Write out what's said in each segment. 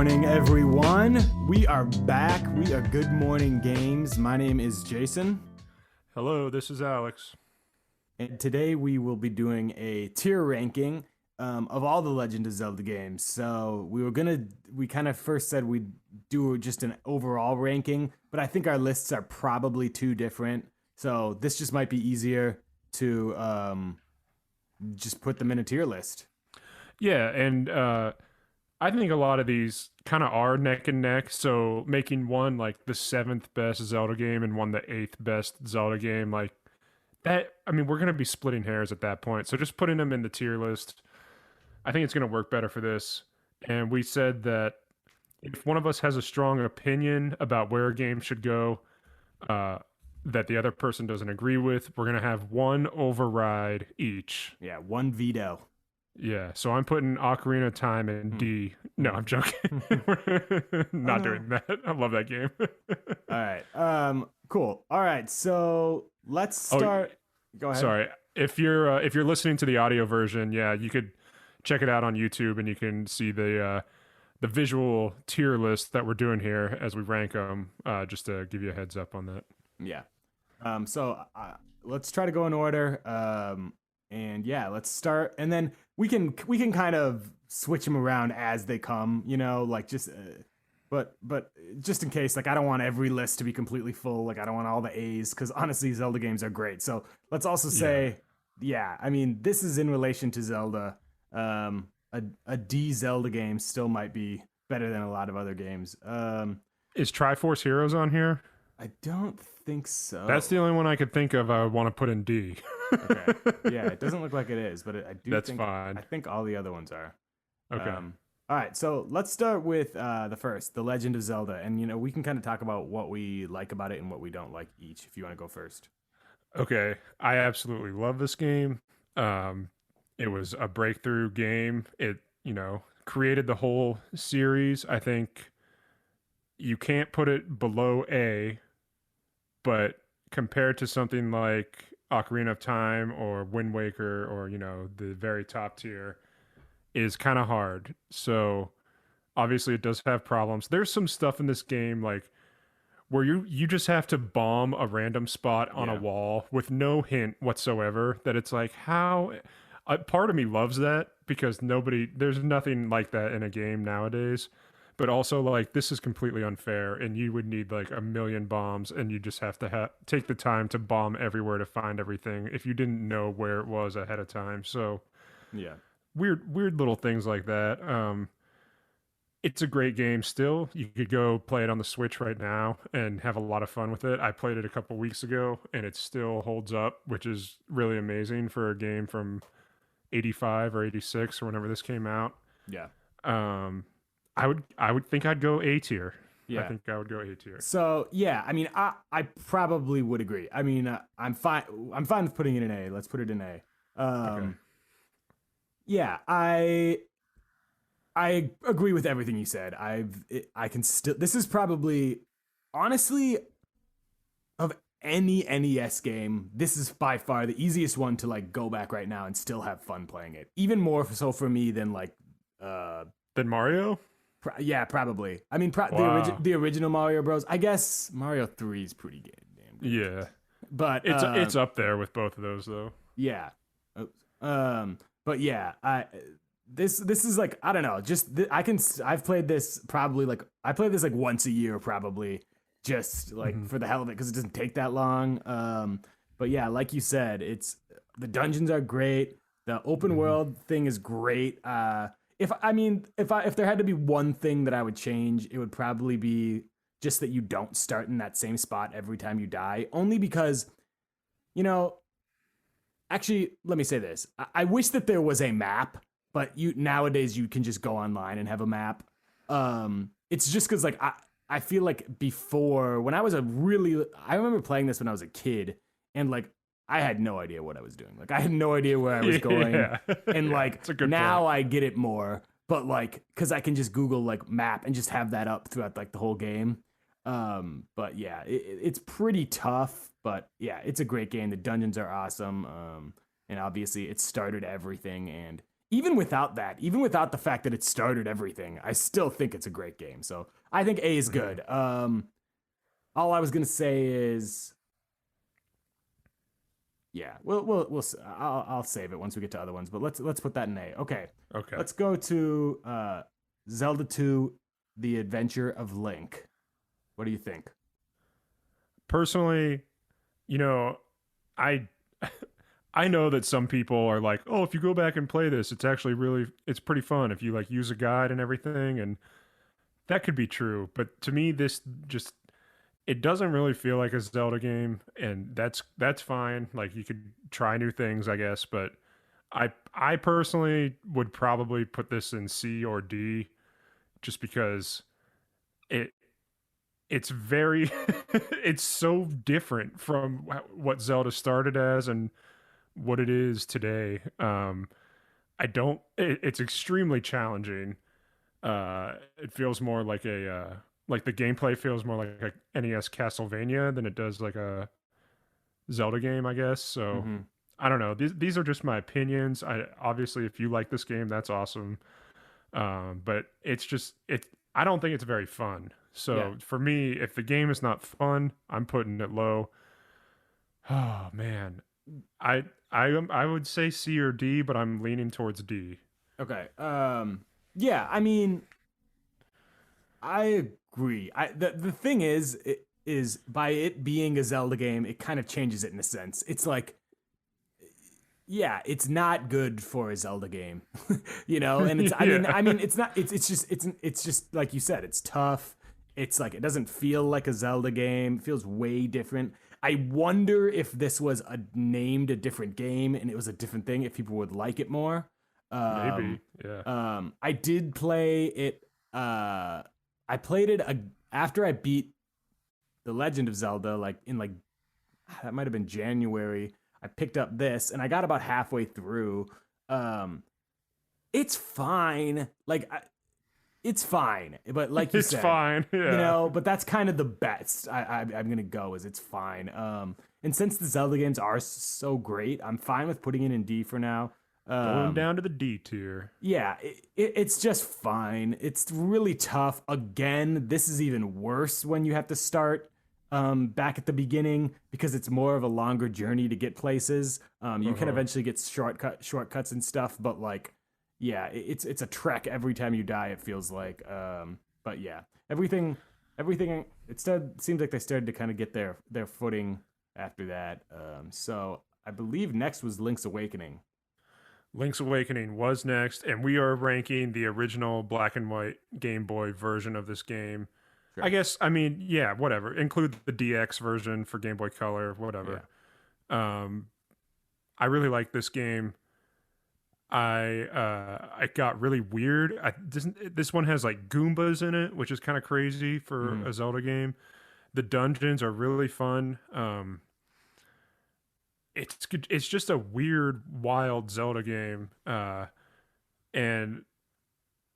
morning, everyone. We are back. We are Good Morning Games. My name is Jason. Hello, this is Alex. And today we will be doing a tier ranking of all the Legend of Zelda games. So we kind of first said we'd do just an overall ranking, but I think our lists are probably too different. So this just might be easier to just put them in a tier list. Yeah, and I think a lot of these kind of are neck and neck. So making one like the 7th best Zelda game and one the 8th best Zelda game, like that. I mean, we're gonna be splitting hairs at that point. So just putting them in the tier list, I think it's gonna work better for this. And we said that if one of us has a strong opinion about where a game should go, that the other person doesn't agree with, we're gonna have one override each. Yeah, one veto. Yeah, so I'm putting Ocarina of Time in D. No, I'm joking. Not doing that. I love that game. All right. Cool. All right. So let's start. Go ahead. Sorry. If you're listening to the audio version, yeah, you could check it out on YouTube and you can see the visual tier list that we're doing here as we rank them. Just to give you a heads up on that. Yeah. So let's try to go in order. And yeah, let's start, and then we can kind of switch them around as they come, like just, but just in case, like I don't want every list to be completely full, like I don't want all the A's, because honestly, Zelda games are great. So let's also say, yeah, I mean, this is in relation to Zelda. A D Zelda game still might be better than a lot of other games. Is Triforce Heroes on here? I don't think so. That's the only one I could think of I want to put in D. Okay. Yeah, it doesn't look like it is, but I do That's think fine. I think all the other ones are. Okay. All right, so let's start with the Legend of Zelda, and we can kind of talk about what we like about it and what we don't like each. If you want to go first. Okay, I absolutely love this game. It was a breakthrough game. It created the whole series. I think you can't put it below A, but compared to something like Ocarina of Time or Wind Waker or the very top tier is kind of hard. So obviously it does have problems. There's some stuff in this game like where you just have to bomb a random spot on a wall with no hint whatsoever, that it's like how part of me loves that because there's nothing like that in a game nowadays. But also, like, this is completely unfair, and you would need, like, a million bombs, and you just have to take the time to bomb everywhere to find everything if you didn't know where it was ahead of time. So, yeah, weird little things like that. It's a great game still. You could go play it on the Switch right now and have a lot of fun with it. I played it a couple weeks ago, and it still holds up, which is really amazing for a game from 85 or 86 or whenever this came out. Yeah. I would think I'd go A tier. Yeah. I think I would go A tier. So yeah, I mean, I probably would agree. I mean, I'm fine with putting it in A. Let's put it in A. Okay. Yeah, I agree with everything you said. I can still. This is probably, honestly, of any NES game, this is by far the easiest one to like go back right now and still have fun playing it. Even more so for me than like Than Mario? Yeah, probably. I mean, Wow. the original Mario Bros. I guess Mario 3 is pretty good. Damn good. Yeah. But It's up there with both of those though. Yeah. But yeah, this is like, I don't know, just I've played this probably like I play this like once a year probably, just like for the hell of it, because it doesn't take that long. But yeah, like you said, the dungeons are great. The open world thing is great. If there had to be one thing that I would change, it would probably be just that you don't start in that same spot every time you die. Only because, actually, let me say this. I wish that there was a map, but nowadays you can just go online and have a map. It's just because like I feel like before, when I remember playing this when I was a kid, and like I had no idea what I was doing. Like I had no idea where I was going. Yeah. And like That's a good now point. I get it more, but like, cause I can just Google like map and just have that up throughout like the whole game. But yeah, it's pretty tough, but yeah, it's a great game. The dungeons are awesome. And obviously it started everything. And even without that, even without the fact that it started everything, I still think it's a great game. So I think A is good. All I was gonna say is, yeah, I'll save it once we get to other ones. But let's put that in A. Okay, Okay. let's go to Zelda 2: The Adventure of Link. What do you think? Personally, you know, I I know that some people are like, "Oh, if you go back and play this, it's pretty fun if you like use a guide and everything." And that could be true, but to me this just it doesn't really feel like a Zelda game, and that's fine. Like you could try new things, I guess, but I personally would probably put this in C or D just because it it's very it's so different from what Zelda started as and what it is today. I don't. It's extremely challenging. It feels more like like the gameplay feels more like a NES Castlevania than it does like a Zelda game, I guess. So Mm-hmm. I don't know. These are just my opinions. I obviously, if you like this game, that's awesome. But it's just it. I don't think it's very fun. Yeah. So for me, if the game is not fun, I'm putting it low. Oh man, I would say C or D, but I'm leaning towards D. Okay. Yeah. I mean, I agree. The thing is by it being a Zelda game, it kind of changes it in a sense. It's like, yeah, it's not good for a Zelda game, you know. And it's Yeah. I mean, it's not. It's just like you said. It's tough. It's like it doesn't feel like a Zelda game. It feels way different. I wonder if this was named a different game and it was a different thing, if people would like it more. Maybe. Yeah. I did play it. I played it after I beat the Legend of Zelda, like in like that might have been January. I picked up this and I got about halfway through. Um, it's fine. It's fine, but like you It's said, fine. Yeah. but that's kind of the best I'm gonna go is it's fine. And since the Zelda games are so great, I'm fine with putting it in D for now. Going Um, down to the D tier. yeah, it's just fine. It's really tough. Again, this is even worse when you have to start back at the beginning because it's more of a longer journey to get places. You can Uh-huh. eventually get shortcuts and stuff, but like, yeah, it's a trek every time you die. It feels like, but yeah, everything. Seems like they started to kind of get their footing after that. So I believe next was Link's Awakening. Link's Awakening was next, and we are ranking the original black and white Game Boy version of this game. I Sure. guess, I mean, yeah, whatever. Include the DX version for Game Boy Color, Yeah. whatever. Um, I really like this game. I got really weird. This one has like Goombas in it, which is kind of crazy for Hmm. a Zelda game. The dungeons are really fun. It's good. It's just a weird, wild Zelda game. And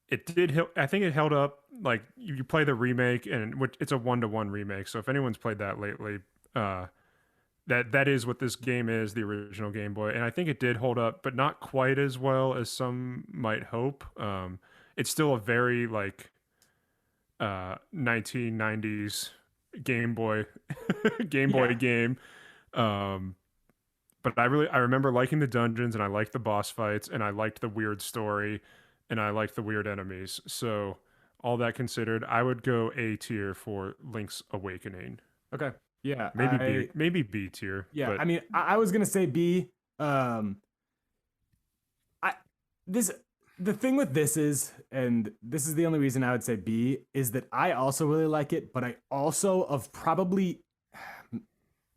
it did. I think it held up. Like you play the remake, and it's a 1-to-1 remake. So if anyone's played that lately, that is what this game is, the original Game Boy, and I think it did hold up, but not quite as well as some might hope. It's still a very like 1990s Game Boy Game Boy Yeah. game. Um, but I remember liking the dungeons, and I liked the boss fights, and I liked the weird story, and I liked the weird enemies. So all that considered, I would go A tier for Link's Awakening. Okay. Yeah. Maybe B tier, Yeah. but I mean, I was gonna say B. I this the thing with this is, and this is the only reason I would say B is that I also really like it, but I also of probably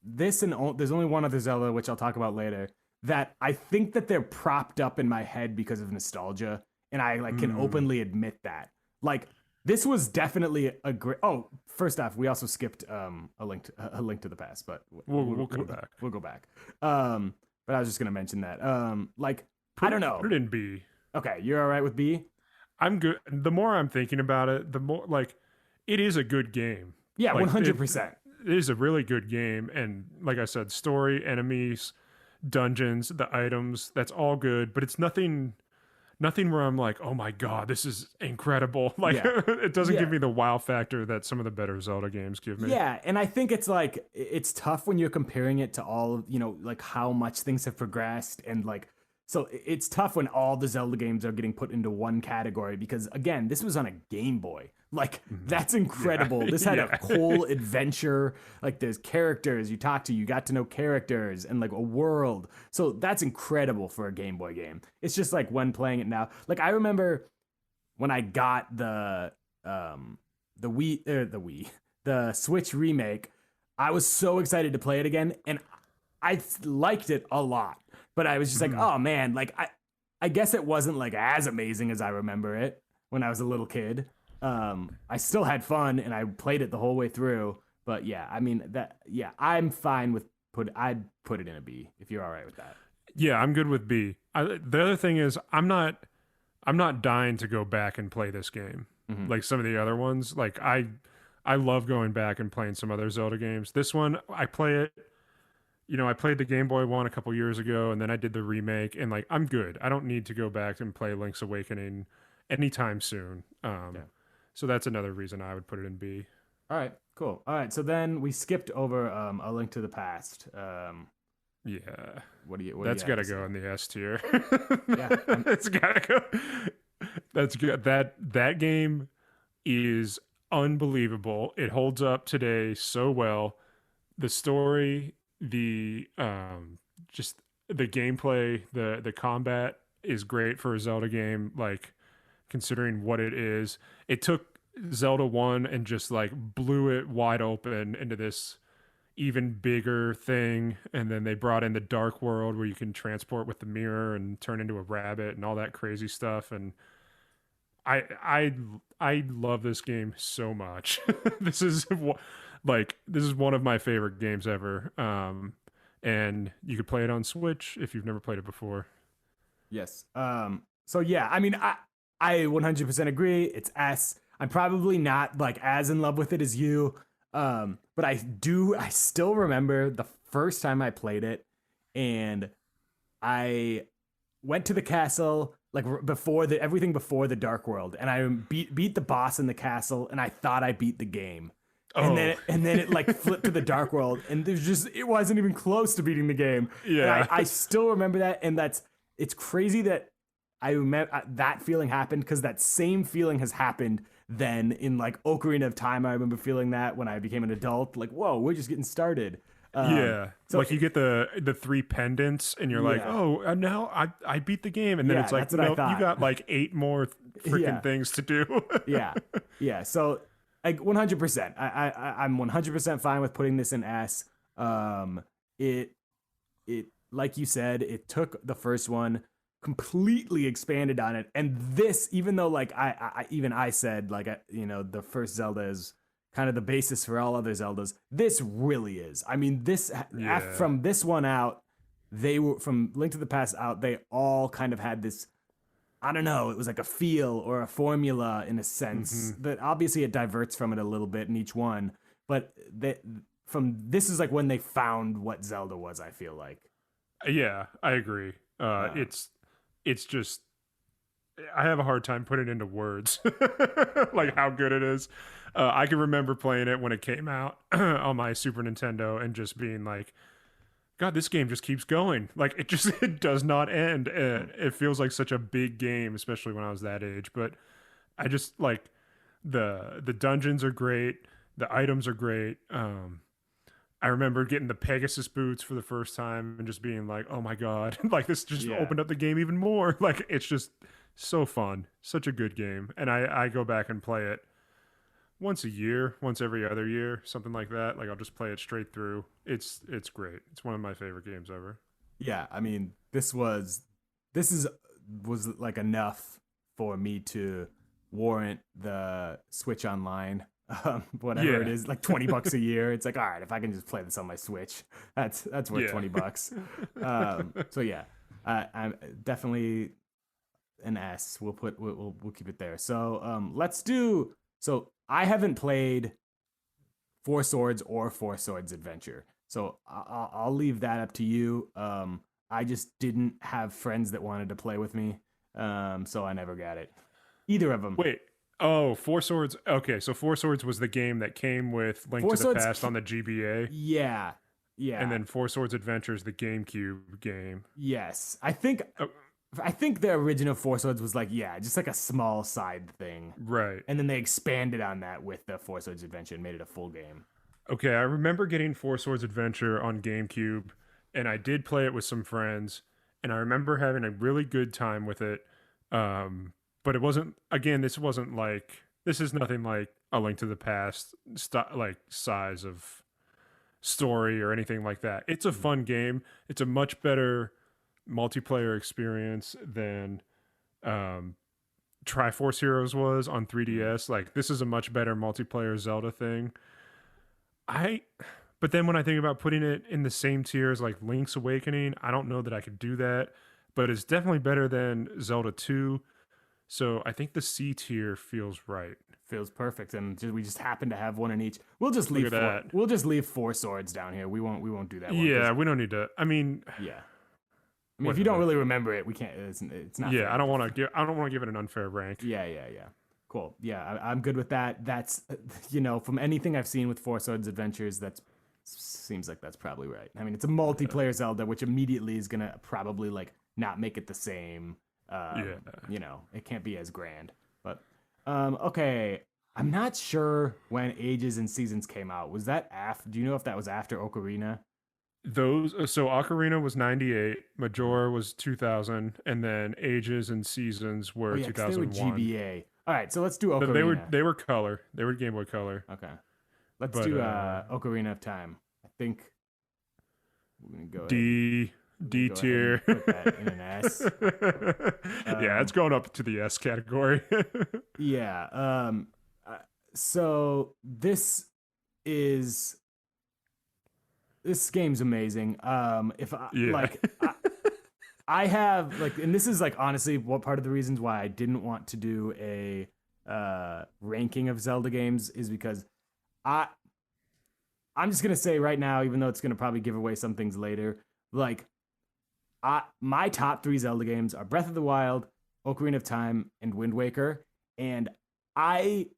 this and there's only one other Zelda which I'll talk about later that I think that they're propped up in my head because of nostalgia, and I like can mm, openly admit that. Like this was definitely a great. Oh, first off, we also skipped a link to the past, but we'll come back. we'll go back. But I was just gonna mention that. Like I Put don't it know. put it in B. Okay, you're all right with B? I'm good. The more I'm thinking about it, the more like it is a good game. Yeah, Like 100%. it is a really good game, and like I said, story, enemies, dungeons, the items, that's all good, but it's nothing where I'm like, oh my god, this is incredible. Like Yeah. it doesn't give Yeah. me the wow factor that some of the better Zelda games give me. Yeah, and I think it's like it's tough when you're comparing it to all of, like how much things have progressed and like so it's tough when all the Zelda games are getting put into one category because again, this was on a Game Boy. Like that's incredible. Yeah. This had a Yeah. whole adventure. Like there's characters you talk to, you got to know characters and like a world. So that's incredible for a Game Boy game. It's just like when playing it now. Like I remember when I got the Switch remake, I was so excited to play it again, and I liked it a lot. But I was just like, Mhm. oh man, like I guess it wasn't like as amazing as I remember it when I was a little kid. I still had fun and I played it the whole way through. But yeah, I mean I'm fine with I'd put it in a B if you're all right with that. Yeah, I'm good with B. The other thing is I'm not dying to go back and play this game Mm-hmm. like some of the other ones. Like I love going back and playing some other Zelda games. This one I play it. I played the Game Boy one a couple years ago, and then I did the remake, and like I'm good. I don't need to go back and play Link's Awakening anytime soon. Yeah. So that's another reason I would put it in B. All right, cool. All right, so then we skipped over A Link to the Past. Yeah, What do you that's have got to to say? go in the S tier. Yeah, It's got to go. That's good. That game is unbelievable. It holds up today so well. The story, the just the gameplay, the combat is great for a Zelda game, like considering what it is. It took Zelda 1 and just like blew it wide open into this even bigger thing, and then they brought in the dark world where you can transport with the mirror and turn into a rabbit and all that crazy stuff. And I I I love this game so much. This is this is one of my favorite games ever. And you could play it on Switch if you've never played it before. yes. So yeah, I mean, I 100% agree. It's S. I'm probably not like as in love with it as you. But I still remember the first time I played it, and I went to the castle like before the everything before the dark world, and I beat the boss in the castle, and I thought I beat the game. Oh, And then it like flipped to the dark world, and it wasn't even close to beating the game. And yeah. I still remember that, and it's crazy that I remember that feeling happened because that same feeling has happened then in like Ocarina of Time. I remember feeling that when I became an adult, like whoa, we're just getting started. Yeah, So like you get the three pendants, and you're like, yeah, oh, now I beat the game, and then yeah, it's like, that's what I no, you thought. got like eight more Yeah, freaking things to do. yeah, yeah. So like 100%, I'm 100% fine with putting this in S. Um, it it like you said, it took the first one, completely expanded on it, and this, even though like I said like the first Zelda is kind of the basis for all other Zeldas, this really is. I mean, Yeah. from this one out, they were from Link to the Past out, they all kind of had this, I don't know, it was like a feel or a formula in a sense Hmm. that obviously it diverts from it a little bit in each one, but that from this is like when they found what Zelda was, I feel like. Yeah, I agree. Uh, It's just I have a hard time putting it into words, like yeah. how good it is. I can remember playing it when it came out on my Super Nintendo and just being like, God, this game just keeps going. Like it does not end. And it feels like such a big game, especially when I was that age. But I just like the dungeons are great. The items are great. I remember getting the Pegasus boots for the first time and just being like, "Oh my god!" Like this just Yeah. opened up the game even more. Like it's just so fun, such a good game, and I go back and play it once a year, once every other year, something like that. Like I'll just play it straight through. It's great. It's one of my favorite games ever. Yeah, I mean, this is was like enough for me to warrant the Switch Online, whatever it Yeah, is, like $20 a year. It's like, all right, if I can just play this on my Switch, that's worth yeah. $20. So yeah, I'm definitely an S. We'll keep it there. So let's do. So I haven't played Four Swords or Four Swords Adventure. So I'll leave that up to you. I just didn't have friends that wanted to play with me. So I never got it. Either of them. Wait. Oh, Four Swords. Okay, so Four Swords was the game that came with Link Four to the Swords. Past on the GBA, Yeah, and yeah, then Four Swords Adventures, the GameCube game. yes. I think the original Four Swords was like, yeah, just like a small side thing. Right. And then they expanded on that with the Four Swords Adventure and made it a full game. Okay, I remember getting Four Swords Adventure on GameCube, and I did play it with some friends, and I remember having a really good time with it. But it wasn't. Again, this wasn't like this is nothing like A Link to the Past, like size of story or anything like that. It's a fun game. It's a much better multiplayer experience than um, Triforce Heroes was on 3DS. Like this is a much better multiplayer Zelda thing. I but then when I think about putting it in the same tier as like Link's Awakening, I don't know that I could do that, but it's definitely better than Zelda 2. So I think the C tier feels right. Feels perfect, and we just happen to have one in each. We'll just Look leave at that. we'll just leave Four Swords down here. We won't do that one. Yeah, we don't need to. I mean, Yeah. I mean, if you don't whatever. really remember it, we can't. It's not. Yeah, fair. I don't want to give. I don't want to give it an unfair rank. Yeah, yeah, yeah. Cool. Yeah, I'm good with that. That's from anything I've seen with Four Swords Adventures, that seems like that's probably right. I mean, it's a multiplayer Zelda, which immediately is gonna probably like not make it the same. Yeah. It can't be as grand. But okay, I'm not sure when Ages and Seasons came out. Was that after? Do you know if that was after Ocarina? Those so Ocarina was 98, Majora was 2000, and then Ages and Seasons Oh were yeah, 'cause they were 2001. GBA. All right, so let's do But Ocarina. they were color. They were Game Boy Color. Okay, let's But do Ocarina of Time. I think we're gonna go ahead. D D Go ahead tier. and put that in an S. Yeah, it's going up to the S category. Yeah. So is this game's amazing. If I Yeah. I have like, and this is like honestly what part of the reasons why I didn't want to do a ranking of Zelda games is because I I'm just gonna say right now, even though it's gonna probably give away some things later, like my top three Zelda games are Breath of the Wild, Ocarina of Time, and Wind Waker, and I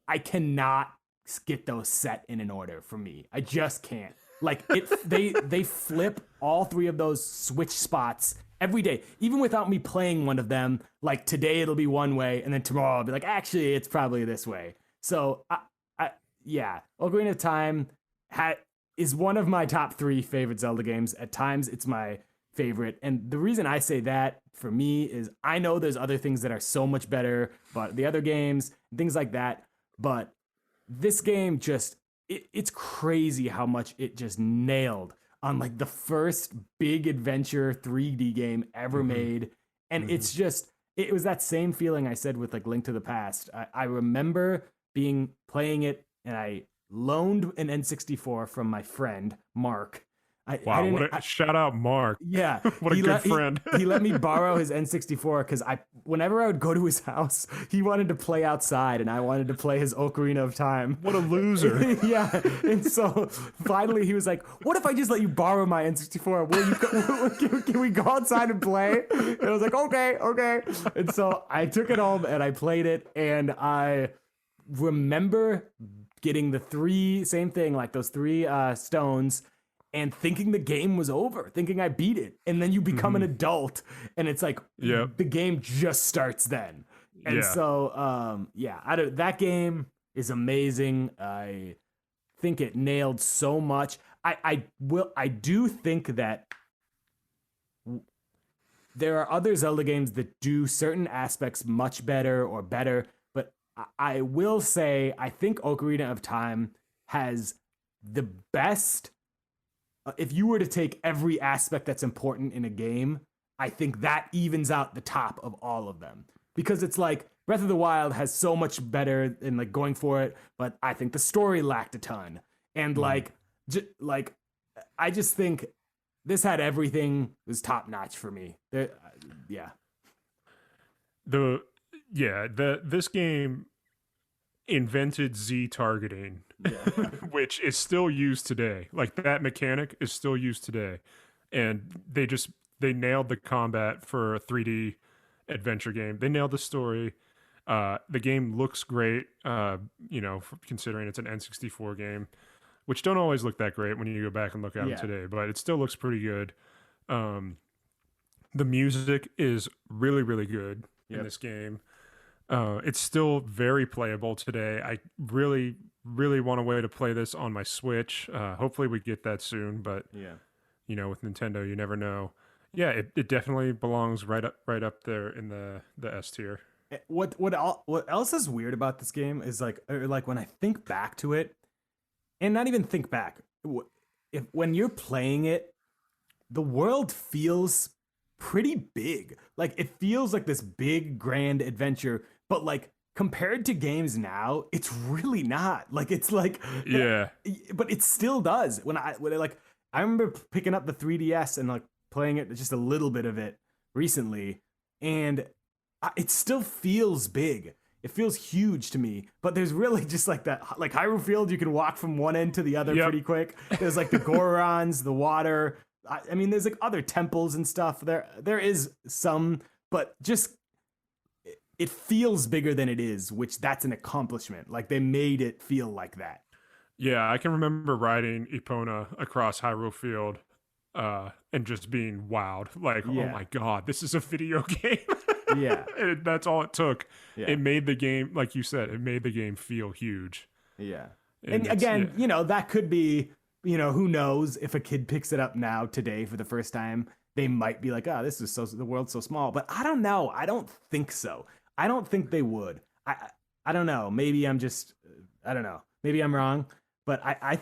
I cannot get those set in an order for me. I just can't. Like they flip all three of those switch spots every day, even without me playing one of them. Like today it'll be one way, and then tomorrow I'll be like, actually, it's probably this way. So yeah, Ocarina of Time is one of my top three favorite Zelda games. At times, it's my favorite. And the reason I say that for me is I know there's other things that are so much better, but the other games, things like that. But this game just, it's crazy how much it just nailed on like the first big adventure 3D game ever made. And it's just, it was that same feeling I said with like Link to the Past. I remember playing it, and I loaned an N64 from my friend Mark. Wow, shout out Mark. Yeah, What a good friend. He let me borrow his N64 because whenever I would go to his house, he wanted to play outside, and I wanted to play his Ocarina of Time. What a loser. Yeah, and so finally he was like, "What if I just let you borrow my N64? Can we go outside and play?" And I was like, "Okay." And so I took it home and I played it, and I remember getting same thing, like those three stones, and thinking the game was over, thinking I beat it. And then you become an adult, and it's like the game just starts then. And so that game is amazing. I think it nailed so much. I do think that there are other Zelda games that do certain aspects much better or better, but I will say I think Ocarina of Time has the best. If you were to take every aspect that's important in a game, I think that evens out the top of all of them. Because it's like Breath of the Wild has so much better in like going for it, but I think the story lacked a ton. And like I just think this had everything. It was top notch for me. This game invented Z targeting, which is still used today. Like that mechanic is still used today, and they nailed the combat for a 3D adventure game. They nailed the story. The game looks great, considering it's an N64 game, which don't always look that great when you go back and look at them Yeah. today, but it still looks pretty good. Um, the music is really, really good in Yep. this game. It's still very playable today. I really, really want a way to play this on my Switch. Hopefully, we get that soon. But Yeah. with Nintendo, you never know. Yeah, it definitely belongs right up there in the S tier. What else is weird about this game is like when I think back to it, and not even think back, if when you're playing it, the world feels pretty big. Like it feels like this big grand adventure, but like compared to games now, it's really not. Like it's like Yeah, but it still does. I remember picking up the 3DS and like playing it just a little bit of it recently, and it still feels big. It feels huge to me, but there's really just like that, like Hyrule Field, you can walk from one end to the other yep, pretty quick. There's like the Gorons, the water. I mean, there's like other temples and stuff. There is some, but just it feels bigger than it is, which that's an accomplishment. Like they made it feel like that. yeah. I can remember riding Epona across Hyrule Field, and just being wowed. Like, oh Yeah, my god, this is a video game. yeah, That's all it took. yeah. It made the game, like you said, it made the game feel huge. Yeah. And And it's again, yeah, that could be, who knows if a kid picks it up now today for the first time, they might be like, oh, the world's so small. But I don't know. I don't think so. I don't think they would. I don't know. Maybe I'm just, I don't know. Maybe I'm wrong. But I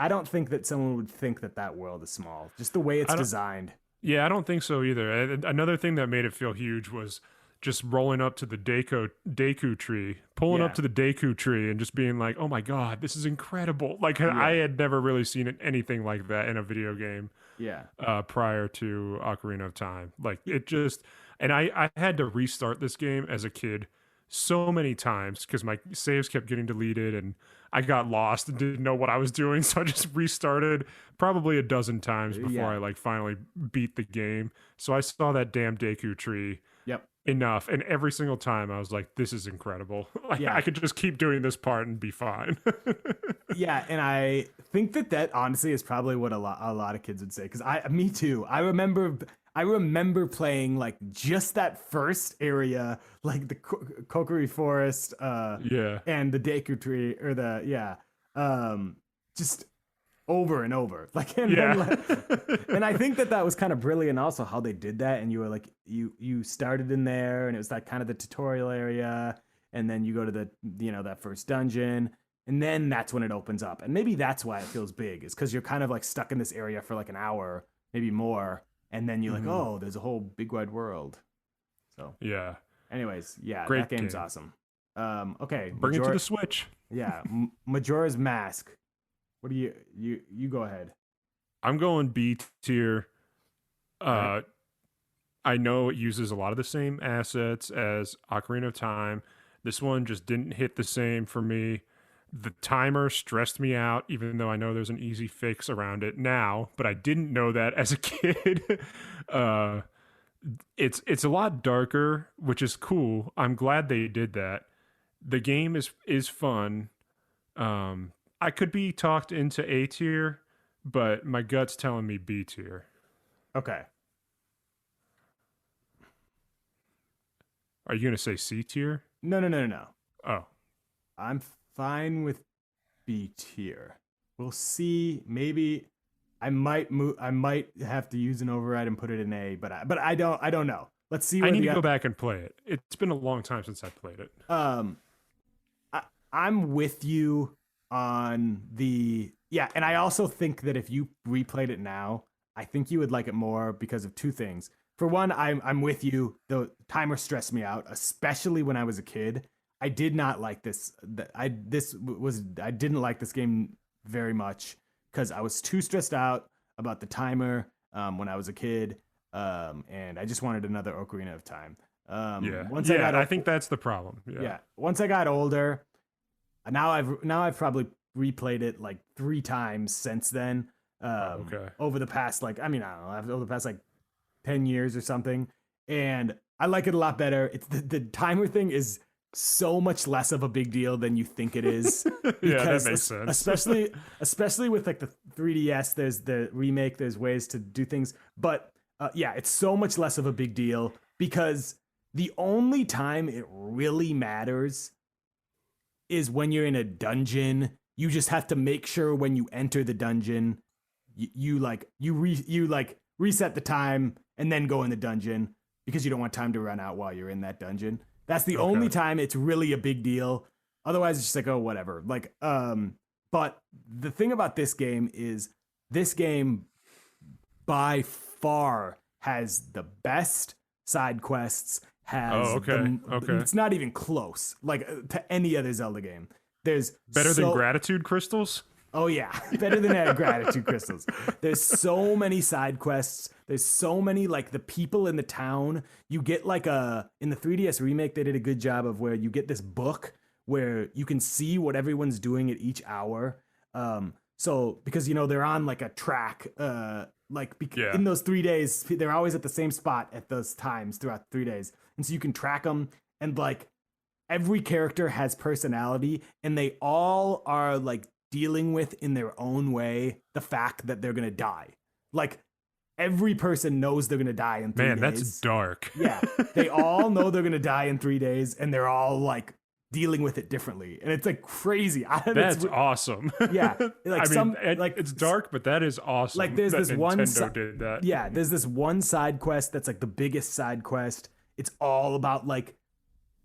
don't think that someone would think that that world is small, just the way it's I don't. designed. Yeah, I don't think so either. Another thing that made it feel huge was just rolling up to the Deku tree, pulling up Yeah. to the Deku tree, and just being like, "Oh my god, this is incredible!" Like I Yeah. had never really seen anything like that in a video game Yeah. prior to Ocarina of Time. Like it just, and I had to restart this game as a kid so many times because my saves kept getting deleted and I got lost and didn't know what I was doing. So I just restarted probably a dozen times before Yeah. I like finally beat the game. So I saw that damn Deku tree Yep. enough, and every single time I was like, "This is incredible! Like I Yeah. could just keep doing this part and be fine." Yeah, and I think that honestly is probably what a lot of kids would say because me too. I remember playing like just that first area, like the Kokiri Forest, Yeah, and the Deku Tree, or just over and over, like, and then yeah, like, and I think that was kind of brilliant also how they did that, and you were like you started in there, and it was that kind of the tutorial area, and then you go to the that first dungeon, and then that's when it opens up, and maybe that's why it feels big, is because you're kind of like stuck in this area for like an hour, maybe more, and then you're like, Mhm. oh, there's a whole big wide world. So, Yeah. anyways, yeah, that Great game's game. awesome. Okay, Bring it to the Switch. yeah, Majora's Mask. What do you go ahead? I'm going B tier. All right. Uh, I know it uses a lot of the same assets as Ocarina of Time. This one just didn't hit the same for me. The timer stressed me out, even though I know there's an easy fix around it now, but I didn't know that as a kid. uh, it's a lot darker, which is cool. I'm glad they did that. The game is fun. I could be talked into A tier, but my gut's telling me B tier. Okay. Are you gonna say C tier? No, no, no, no, no. Oh, I'm fine with B tier. We'll see. Maybe I might move. I might have to use an override and put it in A, but I don't. I don't know. Let's see I where need to the go back and play it. It's been a long time since I played it. um. I'm with you on the yeah, and I also think that if you replayed it now, I think you would like it more because of two things. For one, I'm with you. The timer stressed me out, especially when I was a kid. I did not like this. I didn't like this game very much because I was too stressed out about the timer when I was a kid, and I just wanted another Ocarina of Time. Yeah, Once I yeah. got I think that's the problem. Yeah, yeah, once I got older, now I've probably replayed it like 3 times since then. Okay. Over the past, like, I mean, I don't know, over the past like 10 years or something, and I like it a lot better. It's the timer thing is so much less of a big deal than you think it is Yeah, that because makes sense. especially with like the 3DS, there's the remake, there's ways to do things, but yeah, it's so much less of a big deal because the only time it really matters is when you're in a dungeon. You just have to make sure when you enter the dungeon, you like reset the time and then go in the dungeon because you don't want time to run out while you're in that dungeon. That's the only Okay. time it's really a big deal. Otherwise, it's just like, oh, whatever. Like, but the thing about this game is this game by far has the best side quests, Oh, has okay. Okay. it's not even close, like to any other Zelda game. There's Better than gratitude crystals? Oh yeah, better than gratitude crystals. There's so many side quests. There's so many like the people in the town. You get like in the 3DS remake they did a good job of where you get this book where you can see what everyone's doing at each hour. So because they're on like a track Yeah. in those 3 days they're always at the same spot at those times throughout 3 days. And so you can track them and like every character has personality and they all are like dealing with in their own way the fact that they're gonna die. Like every person knows they're gonna die in 3 Man, days. that's dark. Yeah, they all know they're gonna die in 3 days, and they're all like dealing with it differently, and it's like crazy. That's awesome. Yeah, like it's dark, but that is awesome. Like there's that this Nintendo did that. Yeah, there's this one side quest that's like the biggest side quest. It's all about like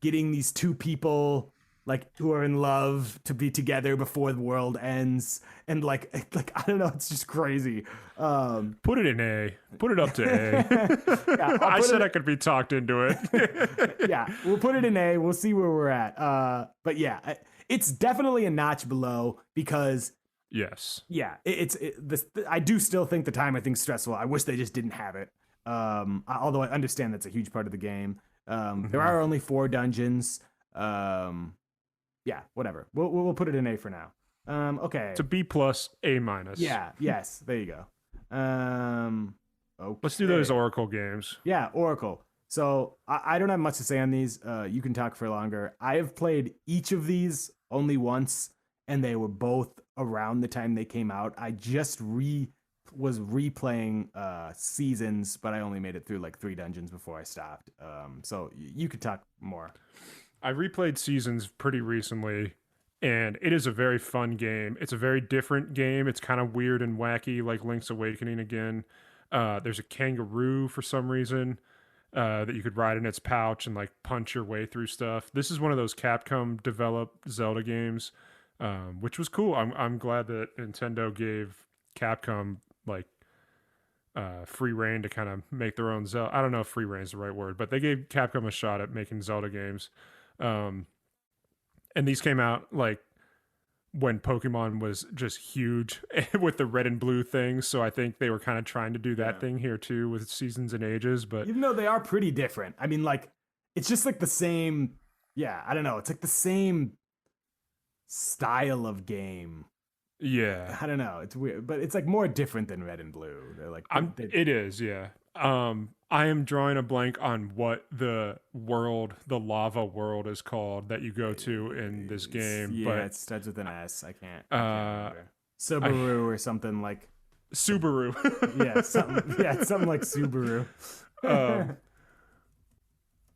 getting these two people like who are in love to be together before the world ends, and like I don't know, it's just crazy. Put it in A. Put it up to A. Yeah, I said I could be talked into it. Yeah, we'll put it in A. We'll see where we're at. But yeah, it's definitely a notch below because Yes. yeah, I do still think the timer thing's stressful. I wish they just didn't have it. Although I understand that's a huge part of the game. There are only 4 dungeons. Yeah, whatever. We'll put it in A for now. Okay. It's a B plus, A minus. Yeah. Yes. There you go. Okay. Let's do those Oracle games. Yeah, Oracle. So I don't have much to say on these. You can talk for longer. I have played each of these only once, and they were both around the time they came out. I just was replaying Seasons, but I only made it through like 3 dungeons before I stopped. So you could talk more. I replayed Seasons pretty recently, and it is a very fun game. It's a very different game. It's kind of weird and wacky, like Link's Awakening again. There's a kangaroo for some reason that you could ride in its pouch and like punch your way through stuff. This is one of those Capcom developed Zelda games, which was cool. I'm glad that Nintendo gave Capcom like free reign to kind of make their own Zelda. I don't know if free reign is the right word, but they gave Capcom a shot at making Zelda games. And these came out like when Pokemon was just huge with the red and blue things. So I think they were kind of trying to do that thing here too with Seasons and Ages. But even though they are pretty different, I mean, like it's just like the same. Yeah, I don't know. It's like the same style of game. yeah, I don't know. It's weird, but it's like more different than red and blue. They're like it is. Yeah. I am drawing a blank on what the lava world is called that you go to in this game. Yeah, but it starts with an S. I can't remember. Subaru or something like Subaru. something like Subaru.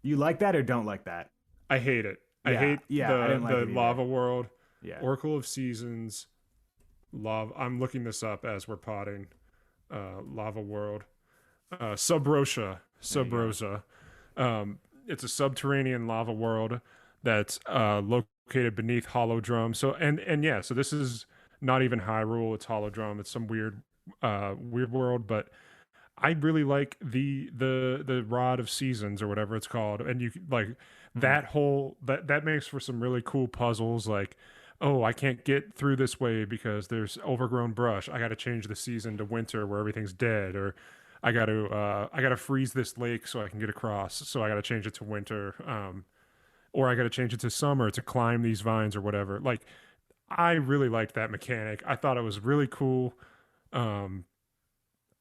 You like that or don't like that? I hate it. I hate the lava world. Yeah. Oracle of Seasons. Lava. I'm looking this up as we're potting. Lava world. Sub Rosa. It's a subterranean lava world that's located beneath Hollow So so this is not even Hyrule. It's Hollow It's some weird world, but I really like the Rod of Seasons or whatever it's called, and you like that whole that makes for some really cool puzzles. Like, oh, I can't get through this way because there's overgrown brush. I got to change the season to winter where everything's dead, or I got to freeze this lake so I can get across. So I got to change it to winter, or I got to change it to summer to climb these vines or whatever. Like, I really liked that mechanic. I thought it was really cool.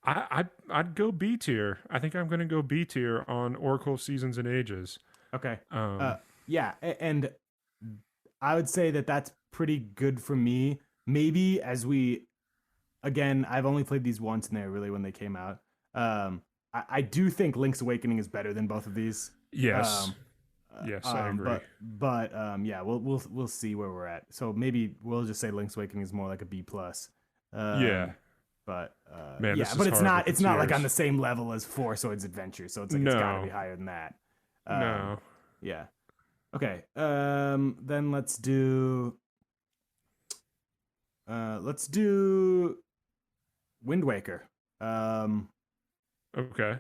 I'd go B tier. I think I'm gonna go B tier on Oracle Seasons and Ages. Okay. Uh, Um, yeah, and I would say that that's pretty good for me. Maybe as we again, I've only played these once and they're really when they came out. I do think Link's Awakening is better than both of these. yes, Um, yes, I agree. yeah, we'll see where we're at. So maybe we'll just say Link's Awakening is more like a B plus. Yeah, Um, man, yeah, this is but hard with the it's not like on the tiers. same level as Four Swords Adventure. So it's like it's got to be No, higher than that. Um, no. yeah. Okay. Then let's do Wind Waker. Um, Okay.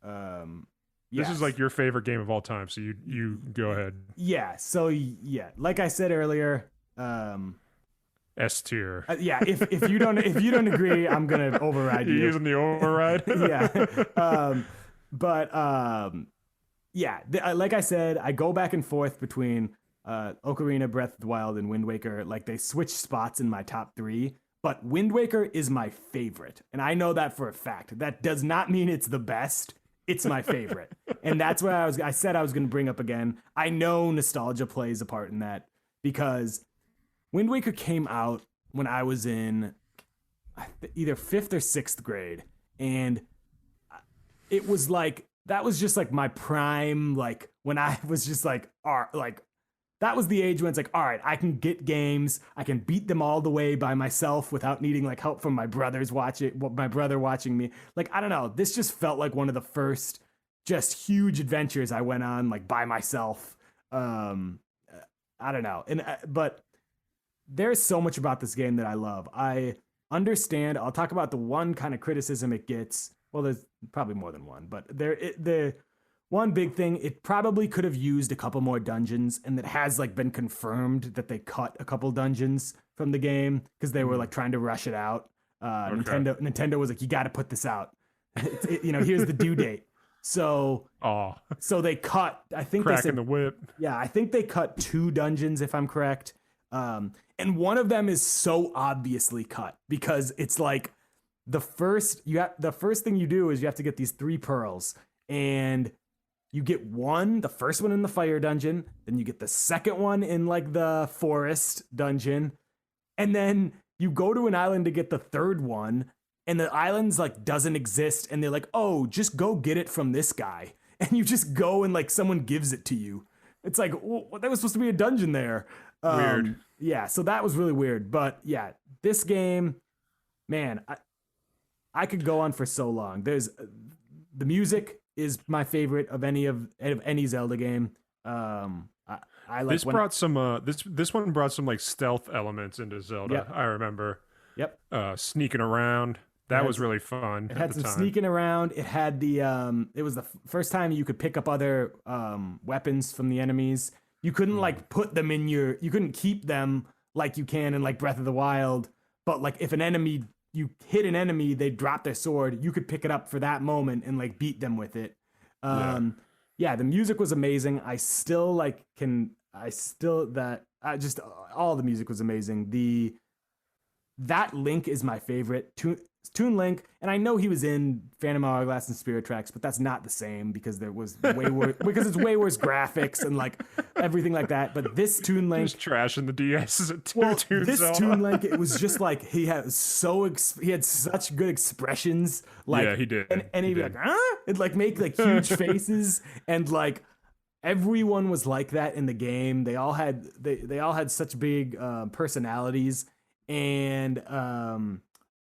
um, This is like yes. your favorite game of all time, so you go ahead. Yeah. So yeah, like I said earlier, S tier. yeah. If you don't agree, I'm gonna override You're you. using the override. Yeah. But yeah. Like I said, I go back and forth between Ocarina, Breath of the Wild, and Wind Waker. Like they switch spots in my top three. But Wind Waker is my favorite, and I know that for a fact. That does not mean it's the best. It's my favorite, and that's what I said I was going to bring up again. I know nostalgia plays a part in that because Wind Waker came out when I was in either fifth or sixth grade, and it was like that was just like my prime, like when I was just like, like that was the age when it's like, all right, I can get games, I can beat them all the way by myself without needing like help from my brother watching me. Like I don't know, this just felt like one of the first just huge adventures I went on like by myself. Um, I don't know, and but there's so much about this game that I love. I understand. I'll talk about the one kind of criticism it gets. Well, there's probably more than one, but the one big thing, it probably could have used a couple more dungeons, and it has like been confirmed that they cut a couple dungeons from the game because they were like trying to rush it out. Okay. Nintendo was like, you got to put this out. Here's the due date. So Oh, so they cut. I think they cracking said the whip. yeah, I think they cut two dungeons if I'm correct. And one of them is so obviously cut because it's like the first thing you do is you have to get these three pearls and you get the first one in the fire dungeon, then you get the second one in like the forest dungeon, and then you go to an island to get the third one, and the island's like doesn't exist, and they're like, oh, just go get it from this guy, and you just go and like someone gives it to you. It's like, well, that was supposed to be a dungeon there. Weird. Yeah, so that was really weird. But yeah, this game, man, I could go on for so long. There's the music is my favorite of any Zelda game. I like This when brought some this one brought some like stealth elements into Zelda. yep I remember yep. sneaking around. It That had was really fun it at had the some time. sneaking around. It had the it was the first time you could pick up other weapons from the enemies. You couldn't Mm. like put them in you couldn't keep them like you can in like Breath of the Wild. But like if you hit an enemy, they drop their sword. You could pick it up for that moment and like beat them with it. Yeah. Um, yeah, the music was amazing. I still that I just all the music was amazing. The that Link is my favorite. Toon Link, and I know he was in Phantom Hourglass and Spirit Tracks, but that's not the same because there was way worse because it's way worse graphics and like everything like that. But this Toon Link, Just trashing the DS as a well, Toon this Zelda. Toon Link, it was just like he had such good expressions, like Yeah, he did. and He he'd be did. like, ah, and like make like huge faces, and like everyone was like that in the game. They all had such big personalities, and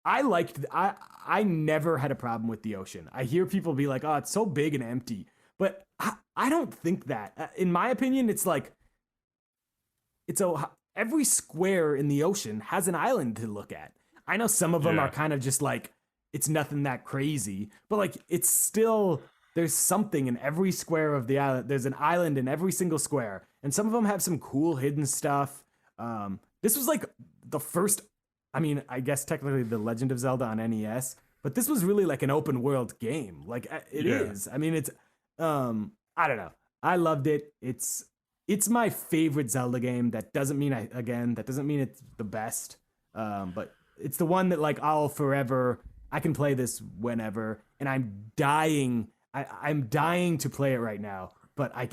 I never had a problem with the ocean. I hear people be like, "Oh, it's so big and empty," but I don't think that. In my opinion, it's like every square in the ocean has an island to look at. I know some of them are Yeah. kind of just like it's nothing that crazy, but like it's still there's something in every square of the island. There's an island in every single square, and some of them have some cool hidden stuff. This was like the first. I mean, I guess technically the Legend of Zelda on NES, but this was really like an open world game. Like it Yeah. is. I mean, it's I don't know. I loved it. It's my favorite Zelda game. That doesn't mean that doesn't mean it's the best. But it's the one that like I'll forever I can play this whenever, and I'm dying. I'm dying to play it right now. But I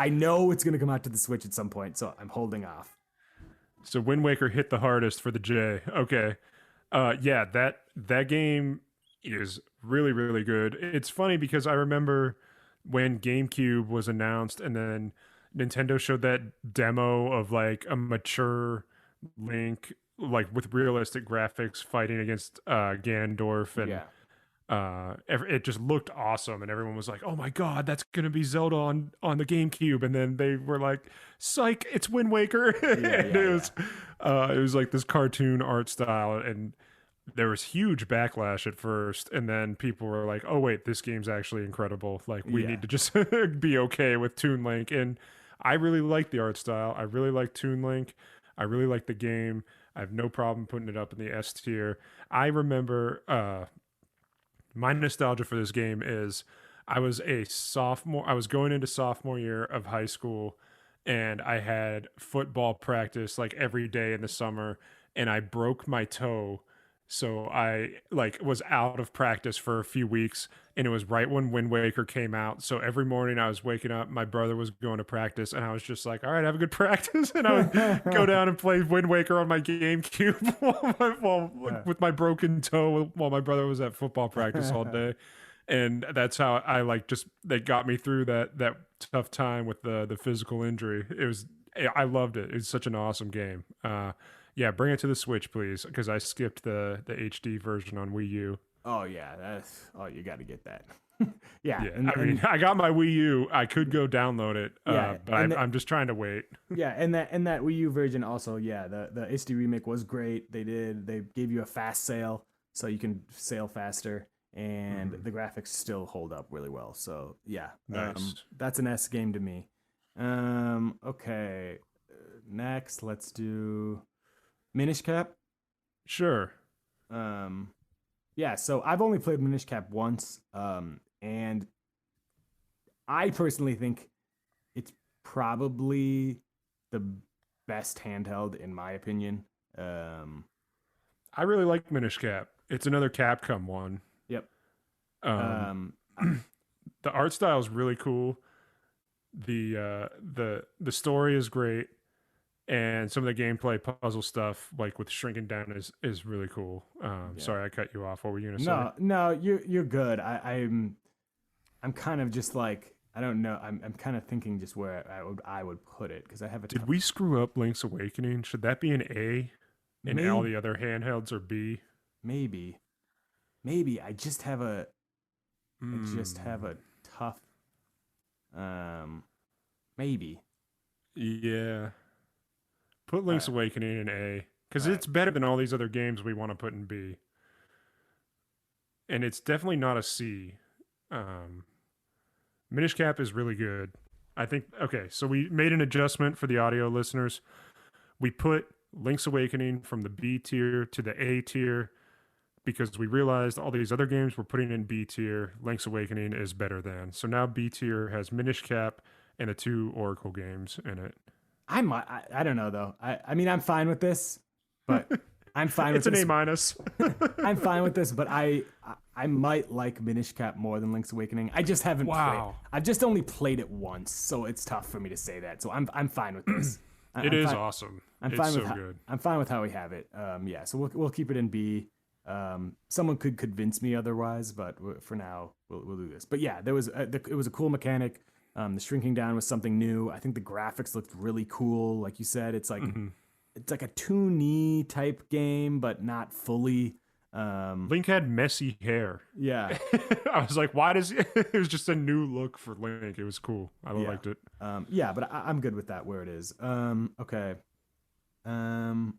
know it's gonna come out to the Switch at some point, so I'm holding off. So Wind Waker hit the hardest for the J. Okay. Yeah, that game is really really good. It's funny because I remember when GameCube was announced and then Nintendo showed that demo of like a mature Link like with realistic graphics fighting against Ganondorf and Yeah, it just looked awesome and everyone was like, "Oh my god, that's going to be Zelda on the GameCube." And then they were like, "Psych, it's Wind Waker." yeah, And yeah, it was like this cartoon art style and there was huge backlash at first and then people were like, "Oh wait, this game's actually incredible. Like we yeah, need to just be okay with Toon Link." And I really like the art style. I really like Toon Link. I really like the game. I have no problem putting it up in the S tier. I remember my nostalgia for this game is I was a sophomore. I was going into sophomore year of high school and I had football practice like every day in the summer and I broke my toe. So I like was out of practice for a few weeks and it was right when Wind Waker came out. So every morning I was waking up, my brother was going to practice and I was just like, "All right, have a good practice." And I would go yeah. down and play Wind Waker on my GameCube with my broken toe while my brother was at football practice all day. And that's how I like just they got me through that tough time with the physical injury. I loved it. It's such an awesome game. Yeah, bring it to the Switch, please, because I skipped the HD version on Wii U. Oh yeah, that's you got to get that. Yeah, Yeah, I mean, I got my Wii U. I could go download it, yeah, but and I'm just trying to wait. yeah, and that Wii U version also, yeah, the HD remake was great. They gave you a fast sail so you can sail faster, and Mhm. the graphics still hold up really well. So yeah, Nice. that's an S game to me. Okay, next let's do Minish Cap. Sure. Um, yeah, so I've only played Minish Cap once, and I personally think it's probably the best handheld in my opinion. Um, I really like Minish Cap. It's another Capcom one. yep. Um, Um, the art style is really cool. The story is great, and some of the gameplay puzzle stuff, like with shrinking down, is really cool. yeah. Sorry, I cut you off. What were you gonna say? No, you're good. I'm kind of just like I don't know. I'm kind of thinking just where I would put it because I have a Did we screw up Link's Awakening? Should that be an A, and all maybe the other handhelds are B? maybe maybe I just have Hmm. a tough um maybe. Yeah. Put All Link's right, Awakening in A all because right. it's better than all these other games we want to put in B, and it's definitely not a C. Um, Minish Cap is really good. I think. Okay, so we made an adjustment for the audio listeners. We put Link's Awakening from the B tier to the A tier because we realized all these other games we're putting in B tier. Link's Awakening is better than. So now B tier has Minish Cap and the two Oracle games in it. I don't know though. I mean I'm fine with this, but I'm fine with It's an A this. minus. I'm fine with this, but I might like Minish Cap more than Link's Awakening. I just haven't played. Wow. I've just only played it once, so it's tough for me to say that. So I'm fine with this. It I'm is fine. awesome. I'm It's fine with so good. I'm fine with how we have it. Yeah. So we'll keep it in B. Someone could convince me otherwise, but for now we'll do this. But yeah, it was a cool mechanic. The shrinking down was something new. I think the graphics looked really cool. Like you said, Mhm. it's like a 2D type game, but not fully. Link had messy hair. Yeah, I was like, why does it was just a new look for Link. It was cool. I yeah, liked it. yeah. But I'm good with that where it is. Okay.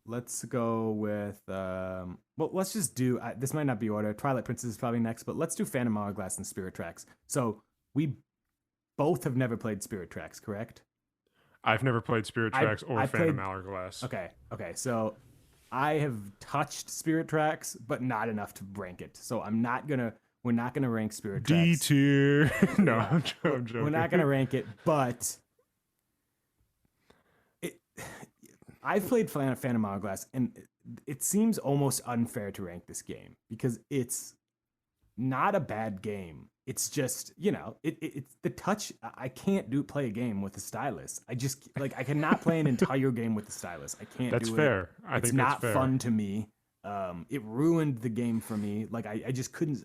Let's go with well, let's just do. This might not be order. Twilight Princess is probably next, but let's do Phantom Hourglass and Spirit Tracks. So we both have never played Spirit Tracks, correct? I've never played Spirit I Tracks or I Phantom played. Hourglass. Okay. So I have touched Spirit Tracks, but not enough to rank it. So I'm not gonna. We're not gonna rank Spirit D Tracks. tier. No, Yeah, I'm joking. we're not gonna rank it, but it. I've played Phantom Hourglass, and it seems almost unfair to rank this game because it's not a bad game. It's just, it's the touch. I can't play a game with a stylus. I just like I cannot play an entire game with the stylus. I can't That's do it. fair. I It's think that's not fair. fun to me. It ruined the game for me. Like I just couldn't.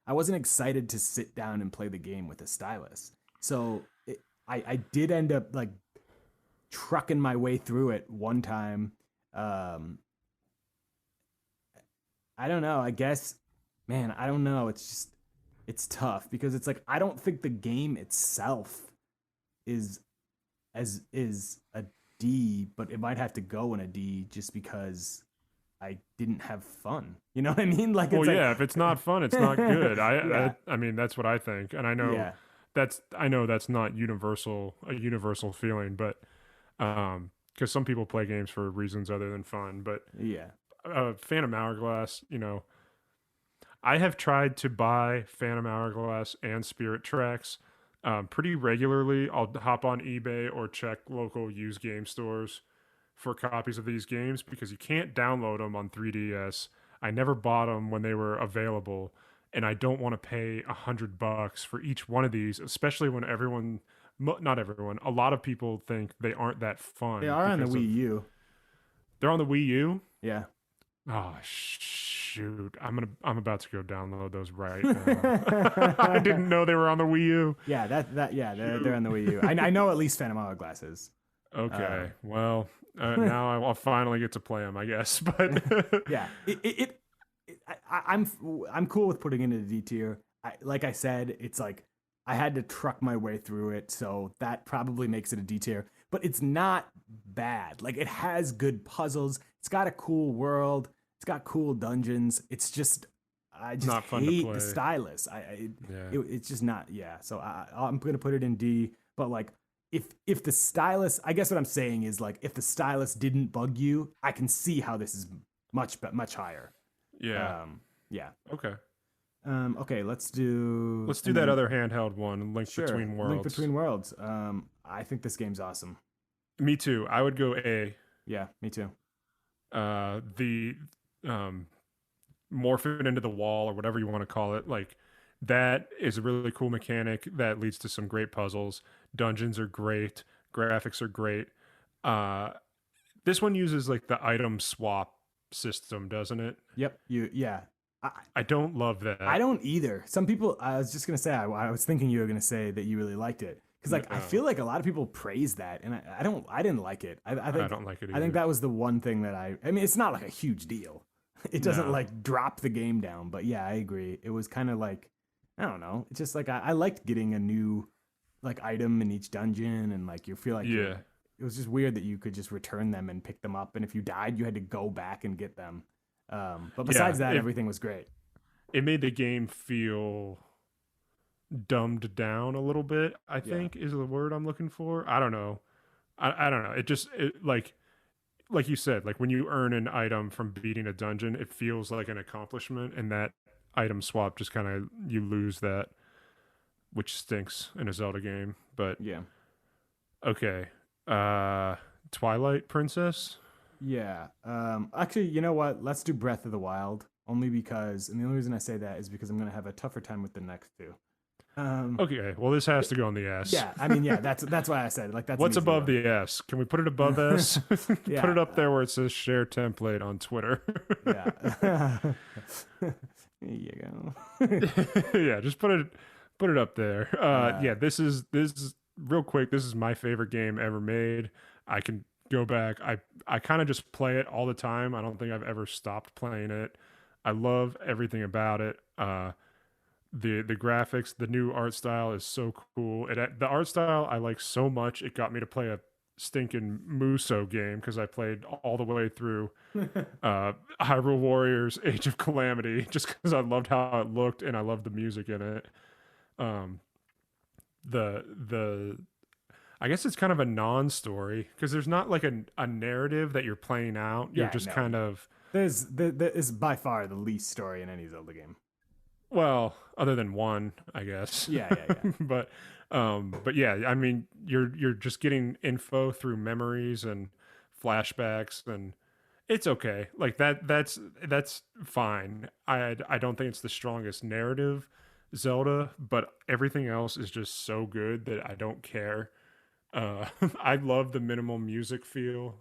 I wasn't excited to sit down and play the game with a stylus. So I did end up like trucking my way through it one time. Um, I don't know. I guess, man, I don't know. It's tough because it's like I don't think the game itself is is a D, but it might have to go in a D just because I didn't have fun. You know what I mean? Like Well, it's like yeah, if it's not fun, it's not good. yeah, I mean, that's what I think, and yeah, I know that's not a universal feeling, but because some people play games for reasons other than fun. But yeah. Phantom Hourglass, I have tried to buy Phantom Hourglass and Spirit Tracks pretty regularly. I'll hop on eBay or check local used game stores for copies of these games because you can't download them on 3DS. I never bought them when they were available, and I don't want to pay $100 for each one of these, especially when not everyone, a lot of people think they aren't that They fun are on the because of Wii U. they're on the Wii U. Yeah. Oh shoot! I'm about to go download those right now. I didn't know they were on the Wii U. Yeah, yeah, they're on the Wii U. I know at least Phantom Hourglass is. Okay, well, now I'll finally get to play them, I guess. But Yeah, I'm cool with putting it in a D tier. Like I said, it's like I had to truck my way through it, so that probably makes it a D tier. But it's not bad. Like it has good puzzles. It's got a cool world. It's got cool dungeons. It's just I just not fun to hate play. the stylus. Yeah. It's just not. Yeah, so I'm gonna put it in D. But like if the stylus, I guess what I'm saying is like if the stylus didn't bug you, I can see how this is much higher. Yeah. Yeah. Okay. Okay, let's do That other handheld one, Link sure, Between Worlds. Link Between Worlds. I think this game's awesome. Me too. I would go A. Yeah, me too. The morph it into the wall or whatever you want to call it, like that is a really cool mechanic that leads to some great puzzles. Dungeons are great, graphics are great. This one uses like the item swap system, doesn't it? Yep. Yeah. I don't love that. I don't either. Some people. I was just gonna say. I was thinking you were gonna say that you really liked it because like I feel like a lot of people praise that, and I don't. I didn't like it. I think I don't like it either. I think that was the one thing that I mean, it's not like a huge deal. It doesn't like drop the game down, but yeah, I agree. It was kind of like I don't know. It's just like I liked getting a new like item in each dungeon, and like you feel like Yeah. it was just weird that you could just return them and pick them up, and if you died, you had to go back and get them. But besides that, everything was great. It made the game feel dumbed down a little bit, I think is the word I'm looking for. I don't know. I don't know. It like you said, like when you earn an item from beating a dungeon, it feels like an accomplishment, and that item swap just kind of you lose that, which stinks in a Zelda game. But Yeah. okay. Twilight Princess? Yeah. Actually, you know what? Let's do Breath of the Wild. Only because, and the only reason I say that is because I'm gonna have a tougher time with the next two. Okay, well this has to go on the S. Yeah, I mean, yeah, that's why I said like that's What's above the S? Can we put it above S? Yeah. Put it up there where it says share template on Twitter. Yeah. There you go. Yeah, just put it up there. Yeah, this is real quick. This is my favorite game ever made. I can go back. I kind of just play it all the time. I don't think I've ever stopped playing it. I love everything about it. The graphics, the new art style is so cool. The art style I like so much. It got me to play a stinking Muso game because I played all the way through Hyrule Warriors Age of Calamity just because I loved how it looked and I loved the music in it. The I guess it's kind of a non-story because there's not like a narrative that you're playing out. You're just kind of there is by far the least story in any Zelda game. Well, other than one, I guess. Yeah. but yeah, I mean, you're just getting info through memories and flashbacks, and It's okay. Like that's fine. I don't think it's the strongest narrative Zelda, but everything else is just so good that I don't care. I love the minimal music feel,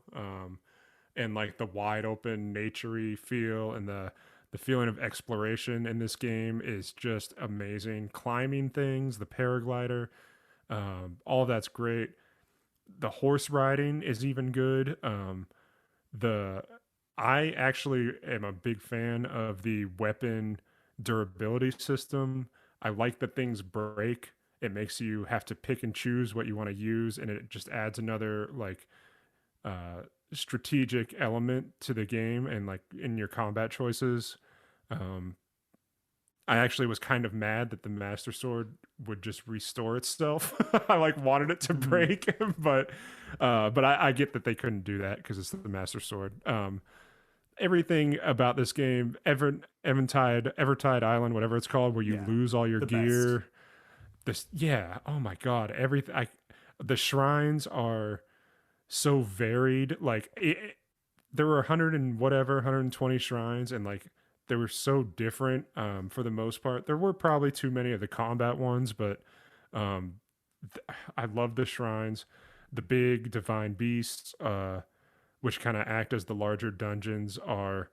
and like the wide open naturey feel, and the feeling of exploration in this game is just amazing. Climbing things, the paraglider, all of that's great. The horse riding is even good. The I actually am a big fan of the weapon durability system. I like that things break. It makes you have to pick and choose what you want to use, and it just adds another like uh, strategic element to the game and like in your combat choices. Um, I actually was kind of mad that the Master Sword would just restore itself. I like wanted it to Mhm. break, but I get that they couldn't do that because it's the Master Sword. Everything about this game, Evertide Island, whatever it's called, where you Yeah, lose all your the best. gear. This, yeah, oh my god, everything. The shrines are so varied. Like there were 100 and whatever, 120 shrines, and like they were so different. For the most part, there were probably too many of the combat ones, but um, I love the shrines. The big divine beasts, which kind of act as the larger dungeons, are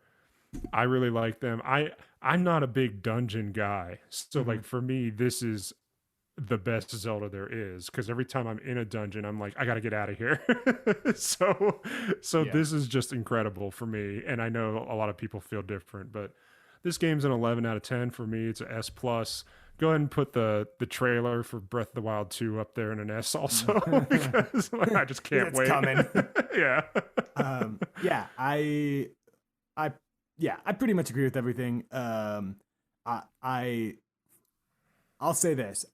I really like them. I'm not a big dungeon guy, so Hmm. like for me, this is the best Zelda there is because every time I'm in a dungeon, I'm like, I got to get out of here. so, so Yeah. this is just incredible for me, and I know a lot of people feel different, but this game's an 11 out of 10 for me. It's a S plus. Go ahead and put the trailer for Breath of the Wild 2 up there in an S also because I just can't It's wait. coming. Yeah. Yeah, I, yeah, I pretty much agree with everything. I, I'll say this: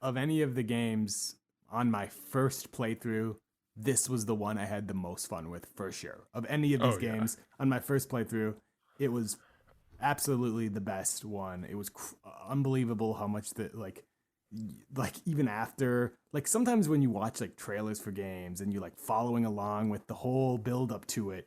of any of the games on my first playthrough, this was the one I had the most fun with for sure. Of any of these Oh yeah. games on my first playthrough, it was absolutely the best one. It was unbelievable how much that like even after like sometimes when you watch like trailers for games and you like following along with the whole build up to it,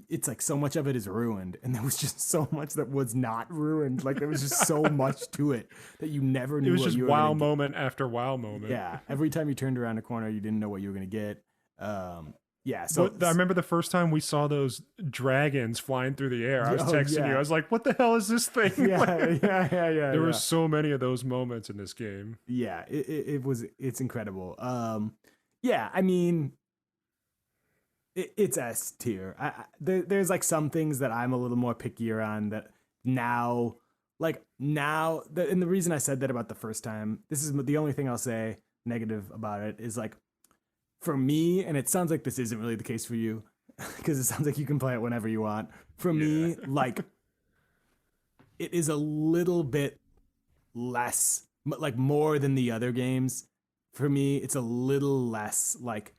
it's like so much of it is ruined, and there was just so much that was not ruined. Like there was just so much to it that you never It knew was what just you were gonna wow get. moment after wow moment. Yeah, every time you turned around a corner you didn't know what you were gonna get. um yeah, so What I remember the first time we saw those dragons flying through the air, I was oh texting you. I yeah. was like, "What the hell is this thing?" Yeah, Like, yeah, yeah, yeah, there were yeah. so many of those moments in this game. Yeah, it's incredible. Yeah, I mean it's S tier. There's like some things that I'm a little more pickier on that now, and the reason I said that about the first time, this is the only thing I'll say negative about it is like for me, and it sounds like this isn't really the case for you because it sounds like you can play it whenever you want. For Yeah. me, like it is a little bit less, like more than the other games. For me, it's a little less like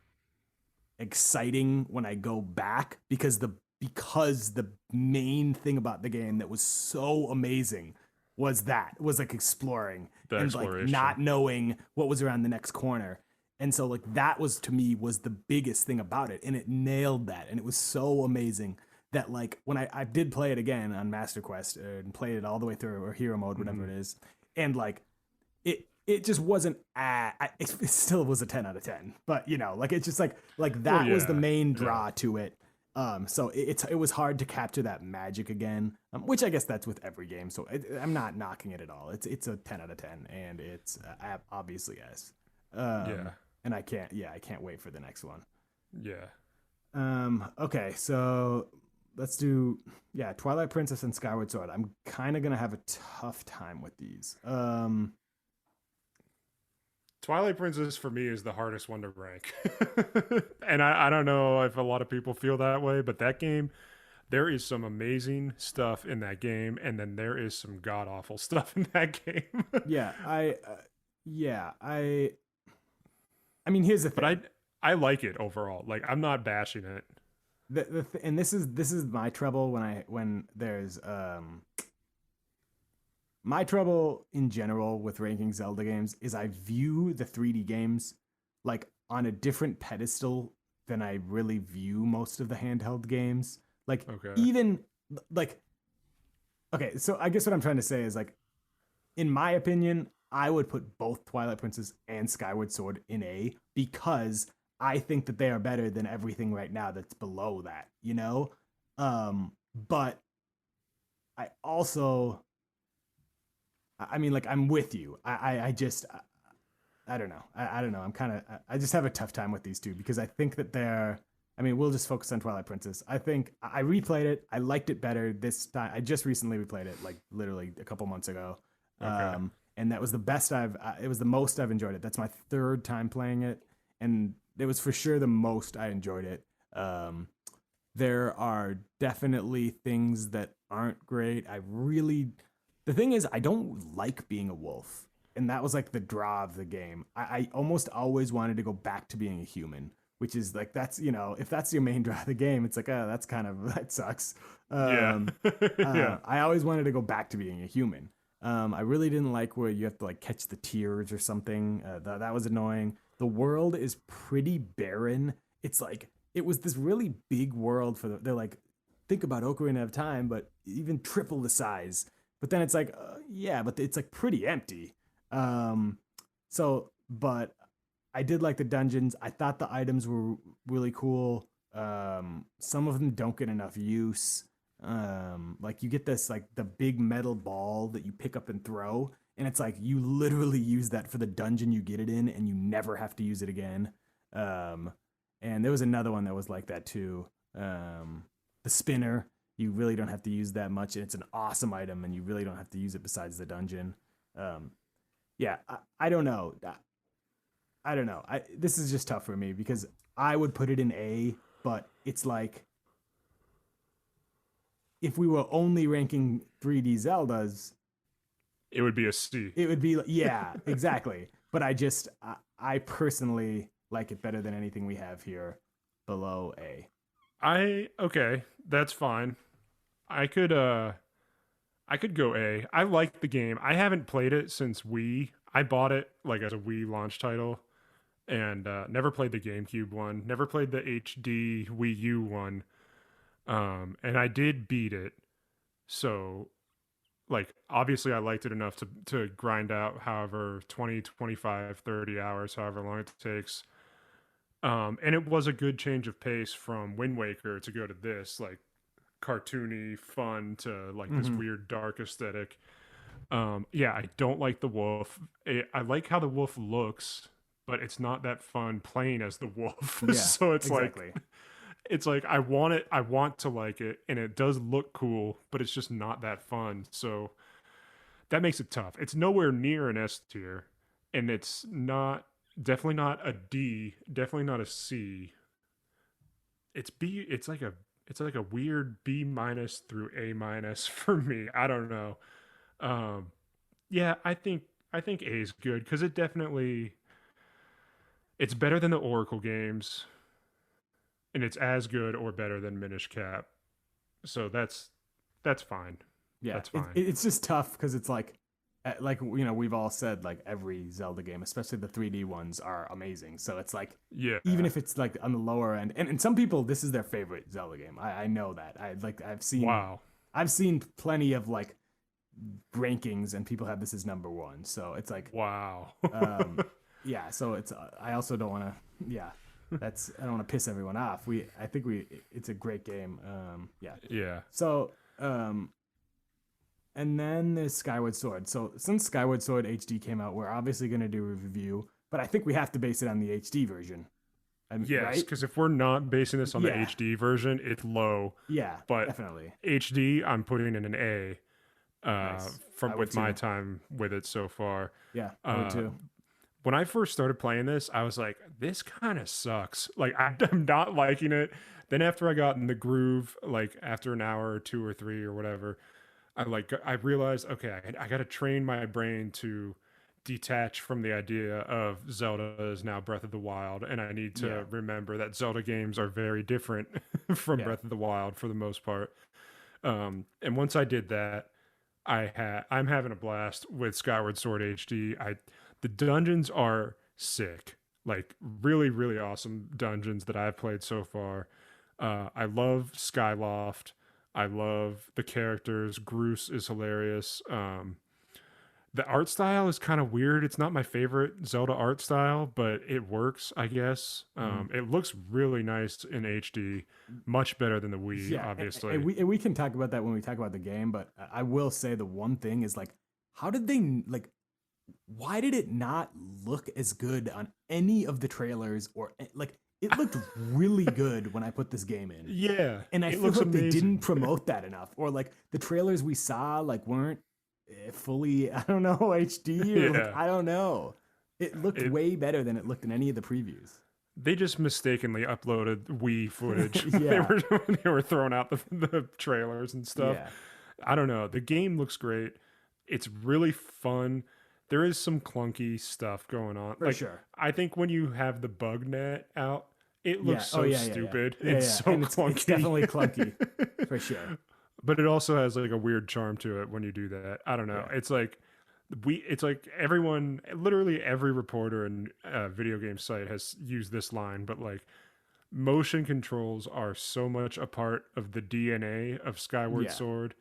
exciting when I go back because the main thing about the game that was so amazing was like exploring The and like exploration. not knowing what was around the next corner. And so like that was to me was the biggest thing about it, and it nailed that, and it was so amazing that like when I did play it again on Master Quest and played it all the way through, or hero mode, whatever Hmm. it is, and like it just wasn't it still was a 10 out of 10, but you know like it's just like Well, that was the yeah, main yeah, draw to it. So it was hard to capture that magic again, which I guess that's with every game, so I'm not knocking it at all. It's a 10 out of 10, and it's obviously yes. yeah, And I can't wait for the next one. yeah. Okay, so let's do, yeah, Twilight Princess and Skyward Sword. I'm kind of gonna have a tough time with these. Twilight Princess for me is the hardest one to rank, and I don't know if a lot of people feel that way, but that game, there is some amazing stuff in that game, and then there is some god awful stuff in that game. Yeah, yeah, I mean, here's the But thing. I like it overall. Like I'm not bashing it. And this is my trouble when there's my trouble in general with ranking Zelda games is I view the 3D games like on a different pedestal than I really view most of the handheld games. Like Okay. even like okay, so I guess what I'm trying to say is like in my opinion, I would put both Twilight Princess and Skyward Sword in A because I think that they are better than everything right now that's below that, you know? But I also I mean like I'm with you. I just I don't know. I don't know. I'm kind of I just have a tough time with these two because I think that they're. I mean, we'll just focus on Twilight Princess. I think I replayed it. I liked it better this time. I just recently replayed it, like literally a couple months ago, Okay. and that was the best I've. It was the most I've enjoyed it. That's my third time playing it, and it was for sure the most I enjoyed it. Um, there are definitely things that aren't great. I really the thing is I don't like being a wolf. And that was like the draw of the game. I almost always wanted to go back to being a human, which is like that's if that's your main draw of the game, it's like that's kind of that sucks. Yeah. Um, Yeah. I always wanted to go back to being a human. I really didn't like where you have to like catch the tears or something. That was annoying. The world is pretty barren. It's like it was this really big world for they're like think about Ocarina of Time, but even triple the size. But then it's like yeah, but it's like pretty empty. Um, but I did like the dungeons. I thought the items were really cool. Some of them don't get enough use. Like you get this like the big metal ball that you pick up and throw, and it's like you literally use that for the dungeon you get it in, and you never have to use it again. Um, and there was another one that was like that too. The spinner, you really don't have to use that much, and it's an awesome item, and you really don't have to use it besides the dungeon. Um, yeah, I don't know. I don't know. This is just tough for me because I would put it in A, but it's like if we were only ranking 3D Zeldas, It would be a C. it would be yeah, exactly. But I personally like it better than anything we have here below A. Okay, that's fine. I could uh I could go A. I like the game. I haven't played it since Wii. I bought it like as a Wii launch title and never played the GameCube one, never played the HD Wii U one. And I did beat it. So like obviously I liked it enough to grind out however 20, 25, 30 hours, however long it takes. And it was a good change of pace from Wind Waker to go to this like cartoony fun to like this Mm-hmm. weird dark aesthetic. Yeah, I don't like the wolf. I like how the wolf looks, but it's not that fun playing as the wolf. Yeah, So exactly. it's like I want it, I want to like it, and it does look cool, but it's just not that fun. So that makes it tough. It's nowhere near an S tier, and it's not definitely not a D, definitely not a C. It's B. It's like a weird B minus through A minus for me. I don't know. Um, yeah, I think A is good because it's better than the Oracle games, and it's as good or better than Minish Cap. So that's fine. Yeah, That's fine. it's just tough because it's like we've all said like every Zelda game, especially the 3D ones, are amazing. So it's like Yeah. even if it's like on the lower end, and some people this is their favorite Zelda game. I know that. Wow. I've seen plenty of like rankings, and people have this as number one. So it's like Wow. um yeah. So it's I also don't want to yeah. That's I don't want to piss everyone off. I think it's a great game. Yeah. Yeah. So and then there's Skyward Sword. So since Skyward Sword HD came out, we're obviously going to do a review, but I think we have to base it on the HD version. I mean, Yes, right? because if we're not basing this on the Yeah, HD version, it's low. yeah, But definitely. HD, I'm putting in an A. Nice. From I would with my too. time with it so far. Yeah, I would Uh, too. when I first started playing this, I was like, this kind of sucks. Like I'm not liking it. Then after I got in the groove, like after an hour or two or three or whatever, I realized, okay, I got to train my brain to detach from the idea of Zelda is now Breath of the Wild, and I need Yeah, to remember that Zelda games are very different from yeah, Breath of the Wild for the most part. And once I did that, I'm having a blast with Skyward Sword HD. The dungeons are sick. Like really, really awesome dungeons that I've played so far. I love Skyloft. I love the characters. Groose is hilarious. The art style is kind of weird. It's not my favorite Zelda art style, but it works, I guess. Mhm. It looks really nice in HD, much better than the Wii, Yeah, and obviously. we can talk about that when we talk about the game. But I will say the one thing is like, how did they like? Why did it not look as good on any of the trailers or like? It looked really good when I put this game in. Yeah, And I it feel looks like they didn't amazing. promote that enough, or like the trailers we saw like weren't fully, I don't know, HD or like Yeah, I don't know. It looked it way better than it looked in any of the previews. they just mistakenly uploaded Wii footage. they Yeah, were they were throwing out the trailers and stuff. yeah, I don't know. The game looks great. It's really fun. There is some clunky stuff going on. for Like sure. I think when you have the bug net out, it Yeah. looks Oh so yeah, yeah, yeah, stupid yeah, and yeah. so And it's clunky. definitely clunky for sure. But it also has like a weird charm to it when you do that. I don't know. Yeah, It's like everyone, literally every reporter and video game site has used this line, but like motion controls are so much a part of the DNA of Skyward yeah, Sword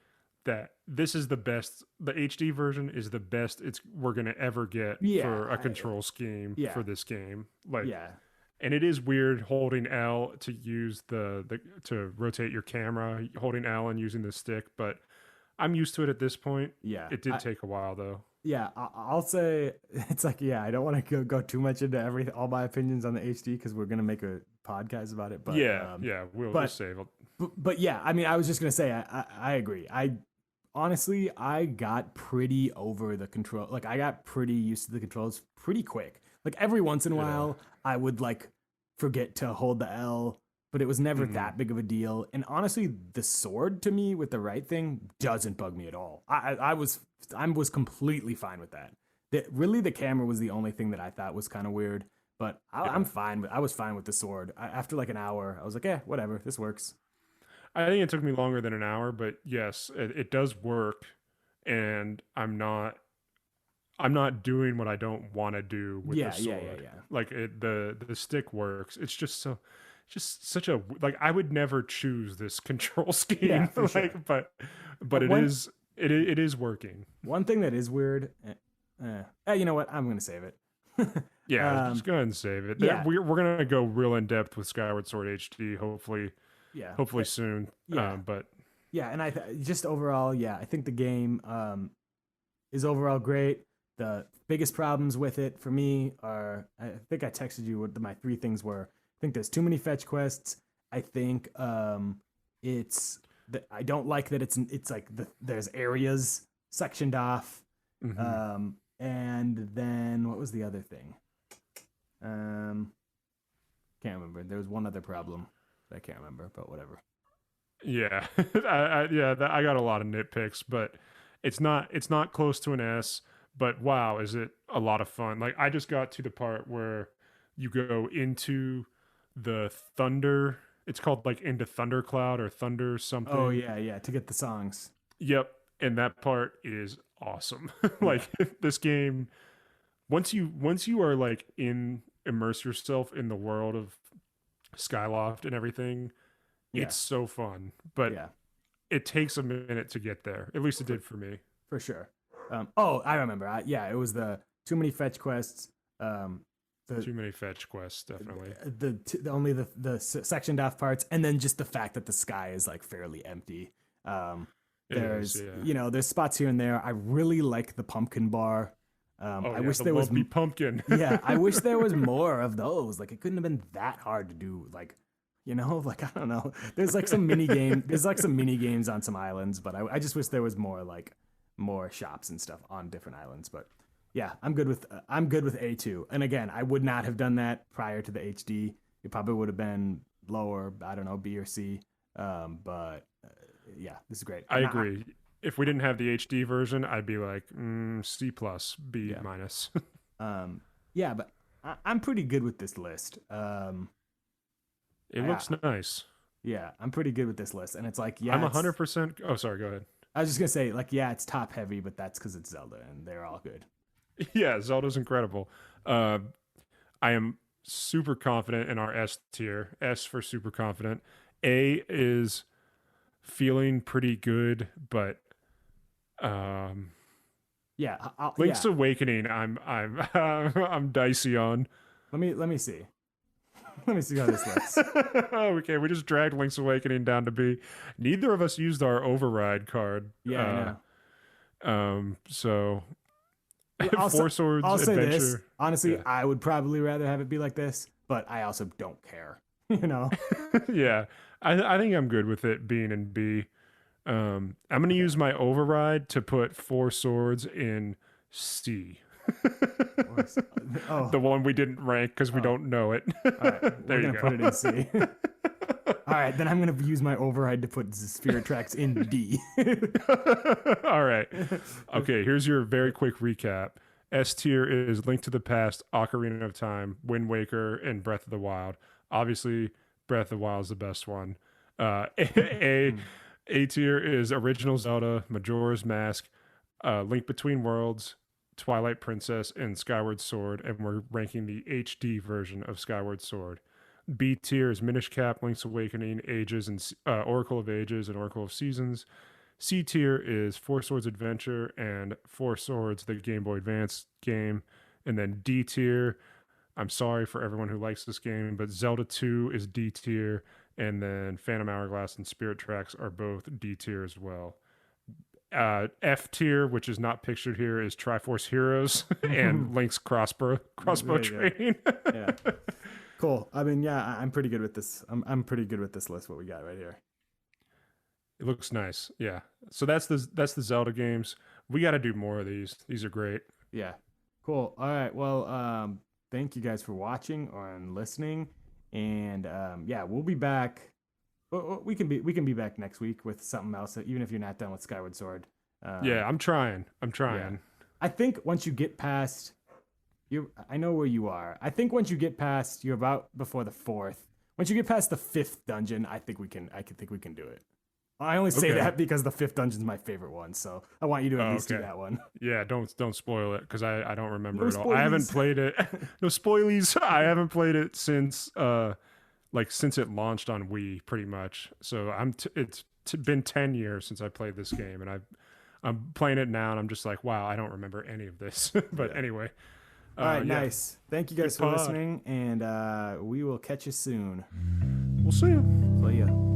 that this is the best. The HD version is the best we're gonna ever get yeah, for a control scheme yeah, for this game. Like, yeah, and it is weird holding L to use the to rotate your camera, holding L and using the stick, but I'm used to it at this point. yeah. It did take a while though. Yeah, I'll say it's like yeah. I don't want to go too much into all my opinions on the HD because we're gonna make a podcast about it. Yeah, yeah, we'll But save it. but yeah, I mean, I was just gonna say I agree. I honestly I got pretty over the control. Like I got pretty used to the controls pretty quick. Like every once in a Yeah. while, I would like forget to hold the L, but it was never Mhm. that big of a deal. And honestly, the sword to me with the right thing doesn't bug me at all. I was completely fine with that. Really, the camera was the only thing that I thought was kind of weird. But I'm Yeah. fine. I was fine with the sword. After like an hour, I was like, whatever, this works. I think it took me longer than an hour, but yes, it does work, and I'm not doing what I don't want to do with the Yeah, yeah, yeah, sword. yeah. Like the stick works. It's just such a like I would never choose this control Yeah, scheme. for sure. Like, but But it is working. one thing that is weird. You know what? I'm gonna save it. Yeah, just um, go ahead and save it. yeah, We're gonna go real in depth with Skyward Sword HD. yeah, Hopefully soon. yeah, But yeah. And just overall, yeah, I think the game is overall great. The biggest problems with it for me are I think I texted you what my three things were. I think there's too many fetch quests. I think it's I don't like that it's like there's areas sectioned off. mhm. And then what was the other thing? Um, can't remember. There was one other problem that I can't remember, but whatever. Yeah, I got a lot of nitpicks, but it's not close to an S. But wow, is it a lot of fun? Like I just got to the part where you go into the thunder. It's called like into thundercloud or thunder Oh something. yeah, yeah. To get the songs. Yep, and that part is awesome. Yeah, Like this game, once you are like in immerse yourself in the world of Skyloft and everything, yeah, it's so fun. But yeah. it takes a minute to get there. At least it For did for me. for sure. Oh, I remember. Yeah, it was the too many fetch quests. The Too many fetch quests, definitely. only the sectioned off parts, and then just the fact that the sky is like fairly empty. Um, It is, there's yeah. there's spots here and there. I really like the pumpkin bar. Oh I yeah, wish the there was lovely pumpkin. yeah, I wish there was more of those. Like it couldn't have been that hard to do. Like like I don't know. There's like some mini games on some islands, but I just wish there was more like more shops and stuff on different islands. But yeah, I'm good with A2. And again, I would not have done that prior to the HD. It probably would have been lower. I don't know, B or C. But yeah, this is great. I And agree. If we didn't have the HD version, I'd be like C plus, B yeah, minus. yeah, but I'm pretty good with this list. It I, looks nice. yeah, I'm pretty good with this list, and it's like I'm yeah, it's 100%. Oh, sorry. Go ahead. I was just gonna say, like, yeah, it's top heavy, but that's because it's Zelda and they're all good. Yeah, Zelda's incredible. Uh, I am super confident in our S tier. S for super confident. A is feeling pretty good, but um, Yeah, Link's yeah. Awakening, I'm dicey on. Let me see. Let me see how this looks. Okay, we just dragged Link's Awakening down to B. Neither of us used our override card. Yeah, I know. So I'll Four Swords I'll say this. Adventure. Honestly, Yeah. I would probably rather have it be like this, but I also don't care. You know? Yeah. I think I'm good with it being in B. I'm gonna Okay. use my override to put Four Swords in C. Oh, The one we didn't rank because we oh. don't know it. All right. There We're you gonna put go. it in C. All right, then I'm gonna use my override to put Spirit Tracks in D. All right. Okay, here's your very quick recap. S tier is Link to the Past, Ocarina of Time, Wind Waker, and Breath of the Wild. Obviously, Breath of the Wild is the best one. A tier is Original Zelda, Majora's Mask, Link Between Worlds, Twilight Princess, and Skyward Sword, and we're ranking the HD version of Skyward Sword. B tier is Minish Cap, Link's Awakening, Ages, and Oracle of Ages and Oracle of Seasons. C tier is Four Swords Adventure and Four Swords, the Game Boy Advance game. And then D tier, I'm sorry for everyone who likes this game, but Zelda 2 is D tier. And then Phantom Hourglass and Spirit Tracks are both D tier as well. F tier, which is not pictured here, is Triforce Heroes and Link's crossbow training. Yeah. Cool. I mean, yeah, I'm pretty good with this. I'm pretty good with this list. What we got right here. It looks nice. Yeah. So that's the Zelda games. We got to do more of these. These are great. Yeah. Cool. All right. Well, thank you guys for watching and listening. And yeah, we'll be back. We can be back next week with something else, even if you're not done with Skyward Sword. Yeah, I'm trying. Yeah. I think once you get past I know where you are. I think once you get past, you're about before the fourth. Once you get past the fifth dungeon, I think we can do it. I only say that because the fifth dungeon is my favorite one, so I want you to at least do that one. Yeah, don't spoil it because I don't remember No it all. I haven't played it. No spoilies. I haven't played it since since it launched on Wii, pretty much. So it's been 10 years since I played this game, and I'm playing it now, and I'm just like, wow, I don't remember any of this. But anyway. All right, nice. Thank you guys for listening, and we will catch you soon. We'll see you. See ya.